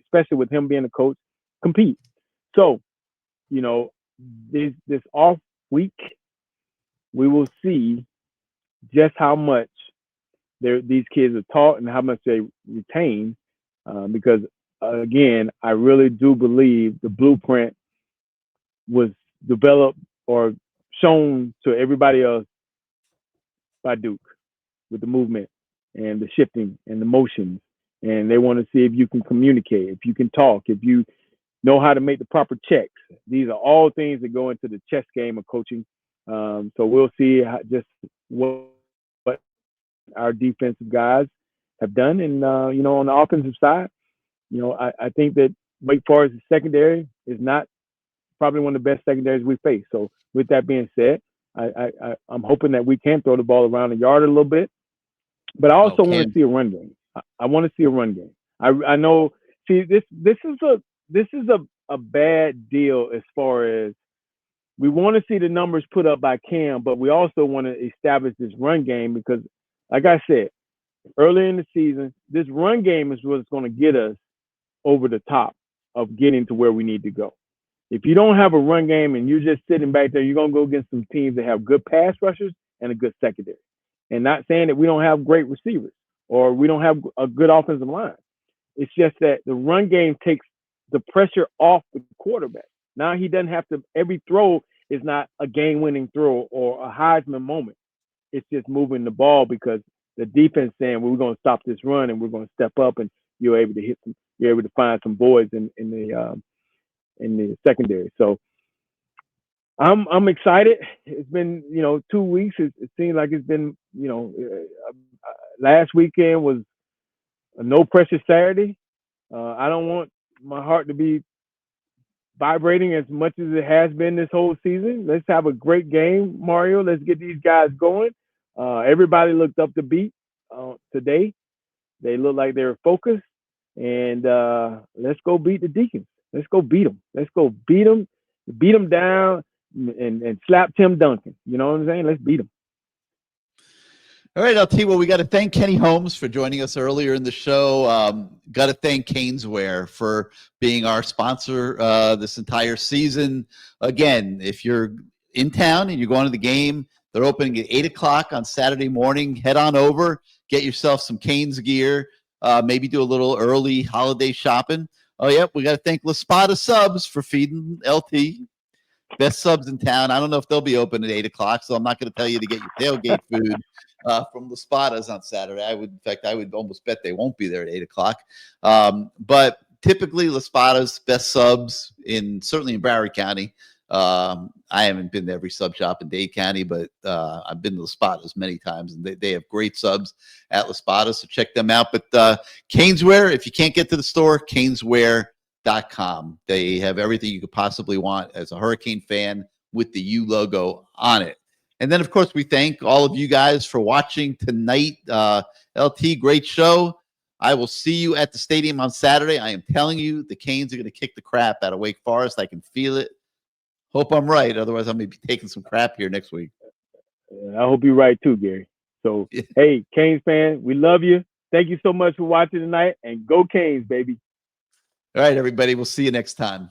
especially with him being a coach, compete. So, this off week, we will see just how much these kids are taught and how much they retain. Because again, I really do believe the blueprint was developed or shown to everybody else by Duke with the movement and the shifting and the motions. And they want to see if you can communicate, if you can talk, if you know how to make the proper checks. These are all things that go into the chess game of coaching. So we'll see what our defensive guys have done. And, on the offensive side, I think that Wake Forest secondary is not probably one of the best secondaries we face. So with that being said, I'm hoping that we can throw the ball around the yard a little bit, but I also want to see a run game. I want to see a run game. I know. See, this is a bad deal as far as we want to see the numbers put up by Cam, but we also want to establish this run game because, like I said, early in the season, this run game is what's going to get us over the top of getting to where we need to go. If you don't have a run game and you're just sitting back there, you're going to go against some teams that have good pass rushers and a good secondary. And not saying that we don't have great receivers or we don't have a good offensive line. It's just that the run game takes the pressure off the quarterback. Now he doesn't have to, every throw is not a game-winning throw or a Heisman moment. It's just moving the ball because the defense saying, well, we're going to stop this run and we're going to step up and you're able to find some boys in the secondary. So I'm excited. It's been, 2 weeks. It seems like it's been, last weekend was a no pressure Saturday. I don't want my heart to be vibrating as much as it has been this whole season. Let's have a great game, Mario. Let's get these guys going. Everybody looked up the beat today. They look like they were focused. And let's go beat the Deacons. Let's go beat them. Let's go beat them down and slap Tim Duncan. You know what I'm saying? Let's beat them. All right, LT. Well, we got to thank Kenny Holmes for joining us earlier in the show. Got to thank CanesWear for being our sponsor this entire season. Again, if you're in town and you're going to the game, they're opening at 8 o'clock on Saturday morning. Head on over, get yourself some Canes gear, maybe do a little early holiday shopping. Oh, yep, we got to thank La Spada Subs for feeding LT. Best subs in town. I don't know if they'll be open at 8 o'clock, so I'm not going to tell you to get your tailgate food from La Spadas on Saturday. I would almost bet they won't be there at 8 o'clock. But typically, La Spadas, best subs certainly in Broward County. I haven't been to every sub shop in Dade County, but I've been to La Spadas many times, and they have great subs at La Spadas, so check them out. But CanesWear, if you can't get to the store, CanesWear.com. They have everything you could possibly want as a Hurricane fan with the U logo on it. And then, of course, we thank all of you guys for watching tonight. LT, great show. I will see you at the stadium on Saturday. I am telling you, the Canes are going to kick the crap out of Wake Forest. I can feel it. Hope I'm right. Otherwise, I'm going to be taking some crap here next week. I hope you're right too, Gary. So, hey, Canes fan, we love you. Thank you so much for watching tonight, and go Canes, baby. All right, everybody. We'll see you next time.